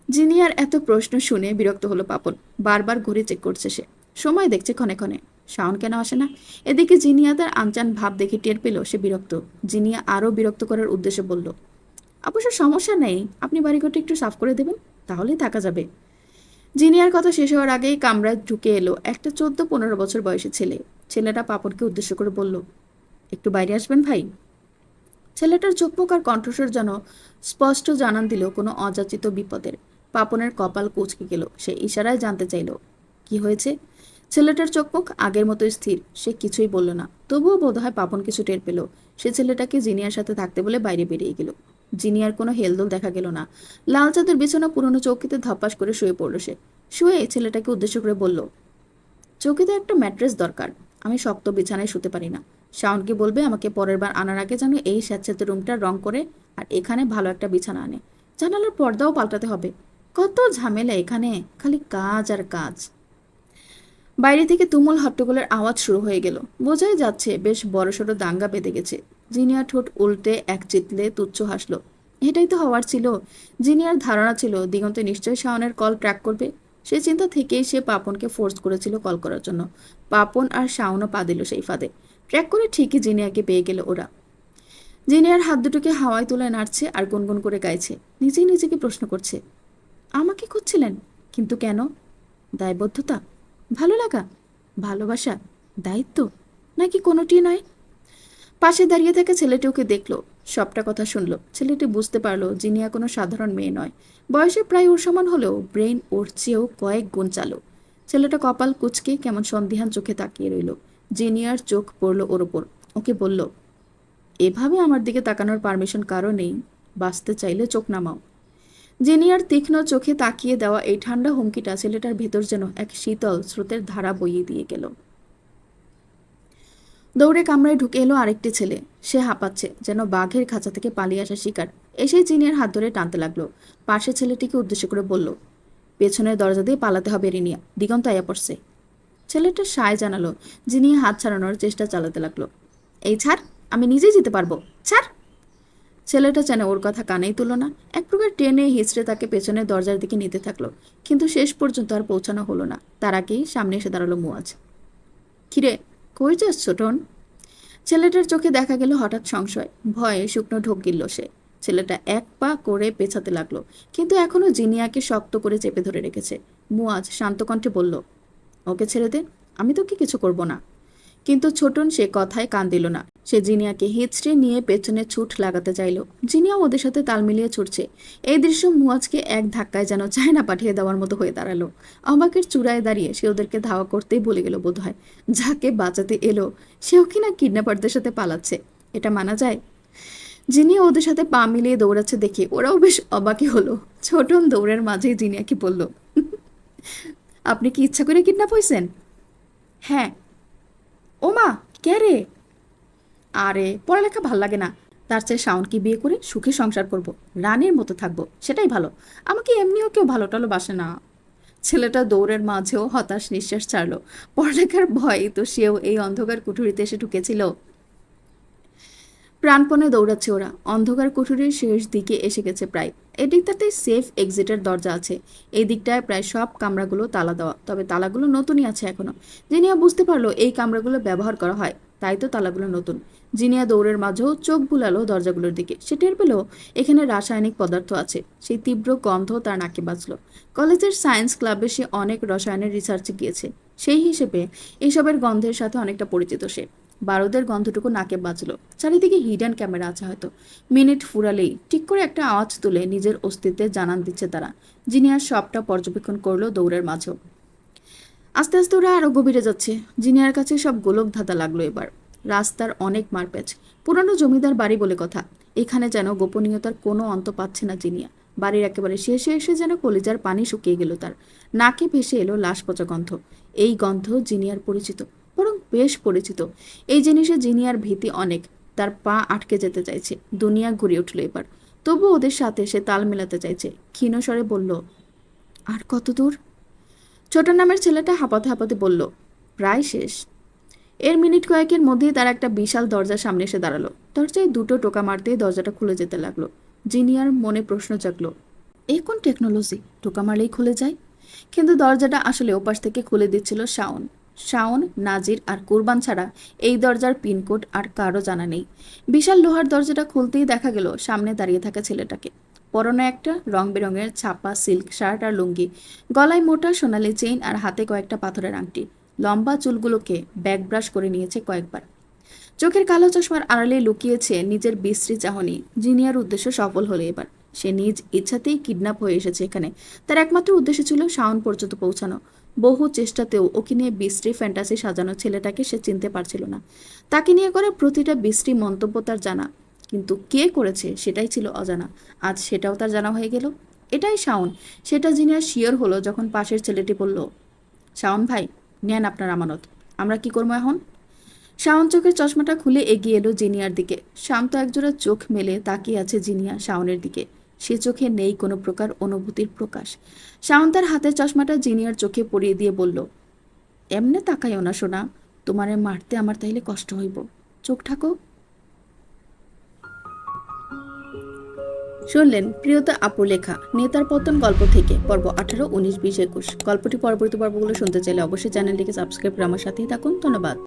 জিনিয়ার এত প্রশ্ন শুনে বিরক্ত হলো পাপন। বারবার ঘুরে চেক করছে সে। সময় দেখছে ক্ষণে ক্ষণে। শাওন কেন আসে না? এদিকে জিনিয়া তার আনচান ভাব দেখে টের পেল সে বিরক্ত। জিনিয়া আরও বিরক্ত করার উদ্দেশ্যে বলল, অবশ্য সমস্যা নেই, আপনি বাড়িঘরটা একটু সাফ করে দেবেন, তাহলেই থাকা যাবে। জিনিয়ার কথা শেষ হওয়ার আগেই কামরায় ঢুকে এলো একটা 14-15 বছর বয়সী ছেলে। ছেলেটা পাপনকে উদ্দেশ্য করে বলল, একটু বাইরে আসবেন ভাই। ছেলেটার চোখমুখ আর কণ্ঠস্বর যেন স্পষ্ট জানান দিল কোনো অযাচিত বিপদের। পাপনের কপাল কুঁচকে গেল। সে ইশারায় জানতে চাইল, কি হয়েছে? ছেলেটার চোখমুখ আগের মতোই স্থির। সে কিছুই বলল না। তবুও বোধহয় পাপন কিছু টের পেল। সে ছেলেটাকে জিনিয়ার সাথে থাকতে বলে বাইরে বেরিয়ে গেল। জিনিয়ার কোনো হেলদোল দেখা গেল না। লাল চাঁদের বিছানা পুরনো চৌকিতে ধপাস করে শুয়ে পড়ল সে। শুয়ে ছেলেটাকে উদ্দেশ্য করে বলল, চৌকিতে একটা ম্যাট্রেস দরকার। আমি শক্ত বিছানায় শুতে পারি না। শাওনকে বলবে আমাকে পরের বার আনার আগে যেন এই স্যাঁতস্যাঁতে রুমটা রং করে আর এখানে ভালো একটা বিছানা আনে। জানালার পর্দাও পাল্টাতে হবে। কত ঝামেলা এখানে, খালি কাজ আর কাজ। বাইরে থেকে তুমুল হট্টগোলের আওয়াজ শুরু হয়ে গেল। বোঝাই যাচ্ছে বেশ বড়সড় দাঙ্গা বেঁধে গেছে। জিনিয়া ঠোঁট উল্টে এক চিতলে তুচ্ছ হাসল। এটাই তো হওয়ার ছিল। জিনিয়ার ধারণা ছিল দিগন্তে নিশ্চয়ই শাওনের কল ট্র্যাক করবে। সে চিন্তা থেকেই সে পাপনকে ফোর্স করেছিল কল করার জন্য। পাপন আর শাওনও পা দিল সেই ফাঁদে। ট্র্যাক করে ঠিকই জিনিয়াকে পেয়ে গেল ওরা। জিনিয়ার হাত দুটোকে হাওয়ায় তুলে নাড়ছে আর গুনগুন করে গাইছে। নিজেই নিজেকে প্রশ্ন করছে, আমাকে খুঁজছিলেন, কিন্তু কেন? দায়বদ্ধতা, ভালো লাগা, ভালোবাসা, দায়িত্ব, নাকি কোনোটি নয়? পাশে দাঁড়িয়ে থাকা ছেলেটি ওকে দেখলো, সবটা কথা শুনলো। ছেলেটি বুঝতে পারলো জিনিয়া কোনো সাধারণ মেয়ে নয়। বয়সে প্রায় ওর সমান হলেও ব্রেন ওর চেয়েও কয়েক গুণ চালু। ছেলেটা কপাল কুঁচকে কেমন সন্দিহান চোখে তাকিয়ে রইল। জিনিয়ার চোখ পড়ল ওর ওপর। ওকে বলল, এভাবে আমার দিকে তাকানোর পারমিশন কারো নেই, বাঁচতে চাইলে চোখ নামাও। জিনিয়ার তীক্ষ্ণ চোখে তাকিয়ে দেওয়া এই ঠান্ডা হুমকিটা ছেলেটার ভেতর যেন এক শীতল স্রোতের ধারা বইয়ে দিয়ে গেল। দৌড়ে কামরায় ঢুকে এলো আরেকটি ছেলে। সে হাঁপাচ্ছে, যেন বাঘের খাঁচা থেকে পালিয়ে আসা শিকার। এসে জিনিয়ার হাত ধরে টানতে লাগলো। পাশে ছেলেটিকে উদ্দেশ্য করে বলল, পেছনের দরজা দিয়ে পালাতে হবে রিনিয়া, দিগন্ত আয়া পড়ছে। ছেলেটা সায় জানালো। জিনিয়া হাত ছাড়ানোর চেষ্টা চালাতে লাগলো। এই ছাড়, আমি নিজেই যেতে পারবো, ছাড়। ছেলেটা যেন ওর কথা কানেই তুলো না। এক প্রকার টেনে হিঁচড়ে তাকে পেছনের দরজার দিকে নিতে থাকলো, কিন্তু শেষ পর্যন্ত আর পৌঁছানো হলো না। তার আগেই সামনে এসে দাঁড়ালো মুয়াজ। কিরে, কই যাস ছোটন? ছেলেটার চোখে দেখা গেল হঠাৎ সংশয়, ভয়ে শুকনো ঢোক গিলল সে। ছেলেটা এক পা করে পেছাতে লাগলো, কিন্তু এখনো জিনিয়াকে শক্ত করে চেপে ধরে রেখেছে। মুয়াজ শান্ত কণ্ঠে বলল, ওকে ছেড়ে দে, আমি তোকে কিছু করব না। কিন্তু ছোটন সে কথায় কান দিল না। সে জিনিয়াকে হিঁচড়ে নিয়ে পেছনে ছুট লাগাতে চাইল। জিনিয়া ওদের সাথে তাল মিলিয়ে ছুটছে। এই দৃশ্য মুয়াজকে এক ধাক্কায় যেন চায়না পাঠিয়ে দেওয়ার মতো হয়ে দাঁড়ালো। অবাকের চূড়ায় দাঁড়িয়ে সে ওদেরকে ধাওয়া করতেই বলে গেল বোধহয়। যাকে বাঁচাতে এলো সেও কিনা কিডন্যাপারদের সাথে পালাচ্ছে, এটা মানা যায়? জিনিয়া ওদের সাথে পা মিলিয়ে দৌড়াচ্ছে দেখে ওরাও বেশ অবাকই হলো। ছোটন দৌড়ের মাঝেই জিনিয়াকে বলল, আপনি কি ইচ্ছা করে কিডন্যাপ হয়েছেন? হ্যাঁ। ওমা, কে রে? আরে পড়ালেখা ভাল লাগে না, তার চেয়ে শাওনকে বিয়ে করে সুখে সংসার করব, রানীর মতো থাকবো, সেটাই ভালো। আমাকে এমনিও কেউ ভালো টালো বাসে না। ছেলেটা দৌড়ের মাঝেও হতাশ নিঃশ্বাস ছাড়লো। পড়ালেখার ভয় তো সেও এই অন্ধকার কুঠুরিতে এসে ঢুকেছিল। প্রাণপণে দৌড়াচ্ছে ওরা। অন্ধকার কুঠুরির শেষ দিকে এসে গেছে প্রায়। এদিকটাতে সেফ এক্সিটের দরজা আছে। এই দিকটায় প্রায় সব কামরাগুলো তালা দেওয়া, তবে তালাগুলো নতুনই আছে এখনো। জিনিয়া বুঝতে পারলো এই কামরাগুলো ব্যবহার করা হয়, তাই তো তালাগুলো নতুন। জিনিয়া দৌড়ের মাঝেও চোখ বুলালো দরজাগুলোর দিকে। সে টের পেল এখানে রাসায়নিক পদার্থ আছে। সেই তীব্র গন্ধ তার নাকে বাজলো। কলেজের সায়েন্স ক্লাবে সে অনেক রসায়নের রিসার্চে গিয়েছে, সেই হিসেবে এসবের গন্ধের সাথে অনেকটা পরিচিত সে। বারুদের গন্ধটুকু নাকে বাজলো। চারিদিকে হিডেন ক্যামেরা আছে হয়তো। মিনিট ফুরালেই ঠিক করে একটা আওয়াজ তুলে নিজের অস্তিত্বের জানান দিচ্ছে তারা। জিনিয়ার সবটা পর্যবেক্ষণ করলো দৌড়ের মাঝেও। আস্তে আস্তে ওরা আরো গভীরে যাচ্ছে। জিনিয়ার কাছে সব গোলক ধাঁধা লাগলো এবার। রাস্তার অনেক মারপ্যাচ, পুরানো জমিদার বাড়ি বলে কথা। এখানে যেন গোপনীয়তার কোনো অন্ত পাচ্ছে না জিনিয়া। বাড়ির একেবারে শেষে এসে যেন কলিজার পানি শুকিয়ে গেল তার। নাকে ভেসে এলো লাশ পচা গন্ধ। এই গন্ধ জিনিয়ার পরিচিত, বরং বেশ পরিচিত। এই জিনিসে জিনিয়ার ভীতি অনেক। তার পা আটকে যেতে চাইছে। দুনিয়া ঘুরে উঠল এবার। তবু ওদের সাথে সে তাল মেলাতে চাইছে। ক্ষীণ স্বরে বলল, আর কত দূর? ছোট নামের ছেলেটা হাঁপাতে হাঁপাতে বলল, প্রায় শেষ। এর মিনিট কয়েকের মধ্যেই তার একটা বিশাল দরজার সামনে এসে দাঁড়ালো। দরজায় দুটো টোকা মারতেই দরজাটা খুলে যেতে লাগলো। জিনিয়ার মনে প্রশ্ন জাগলো, এ কোন টেকনোলজি, টোকা মারলেই খুলে যায়? কিন্তু দরজাটা আসলে ওপাশ থেকে খুলে দিচ্ছিল শাওন। শাওন, নাজির আর কুরবান ছাড়া এই দরজার পিনকোড আর কারো জানা নেই। বিশাল লোহার দরজাটা খুলতেই দেখা গেল সামনে দাঁড়িয়ে থাকা ছেলেটাকে। পরনে একটা রং বেরঙের ছাপা সিল্ক শার্ট আর লুঙ্গি, গলায় মোটা সোনালি চেইন আর হাতে কয়েকটা পাথরের আংটি। লম্বা চুলগুলোকে ব্যাক ব্রাশ করে নিয়েছে কয়েকবার। চোখের কালো চশমার আড়ালে লুকিয়েছে নিজের বিশ্রী চাহনি। জিনিয়ার উদ্দেশ্য সফল হলো এবার। সে নিজ ইচ্ছাতেই কিডন্যাপ হয়ে এসেছে এখানে। তার একমাত্র উদ্দেশ্য ছিল শাওন পর্যন্ত পৌঁছানো। বহু চেষ্টাতেও ওকে নিয়ে বিশ্রী ফ্যান্টাসি সাজানো ছেলেটাকে সে চিনতে পারছিল না। তাকে নিয়ে করা প্রতিটা বিশ্রী মন্তব্য তার জানা, কিন্তু কে করেছে সেটাই ছিল অজানা। আজ সেটাও তার জানা হয়ে গেল। এটাই শাওন। সেটা জিনিয়ার শিওর হলো যখন পাশের ছেলেটি বলল, শাওন ভাই, নেন আপনার আমানত, আমরা কি করবো এখন? শাওন চোখের চশমাটা খুলে এগিয়ে এলো জিনিয়ার দিকে। শান্ত একজোড়া চোখ মেলে তাকিয়ে আছে জিনিয়া শাওনের দিকে। সে চোখে নেই কোনো প্রকার অনুভূতির প্রকাশ। শাওন তার হাতের চশমাটা জিনিয়ার চোখে পরিয়ে দিয়ে বলল, এমনে তাকাইও না সোনা, তোমারে মারতে আমার তাইলে কষ্ট হইব, চোখ ঠাকো। শুনলেন প্রিয়তা আপুর লেখা নেতার পতন গল্প থেকে পর্ব 18, 19, 20, 21। গল্পটি পরবর্তী পর্বগুলো শুনতে চাইলে অবশ্যই চ্যানেলটিকে সাবস্ক্রাইব করে আমার সাথেই থাকুন। ধন্যবাদ।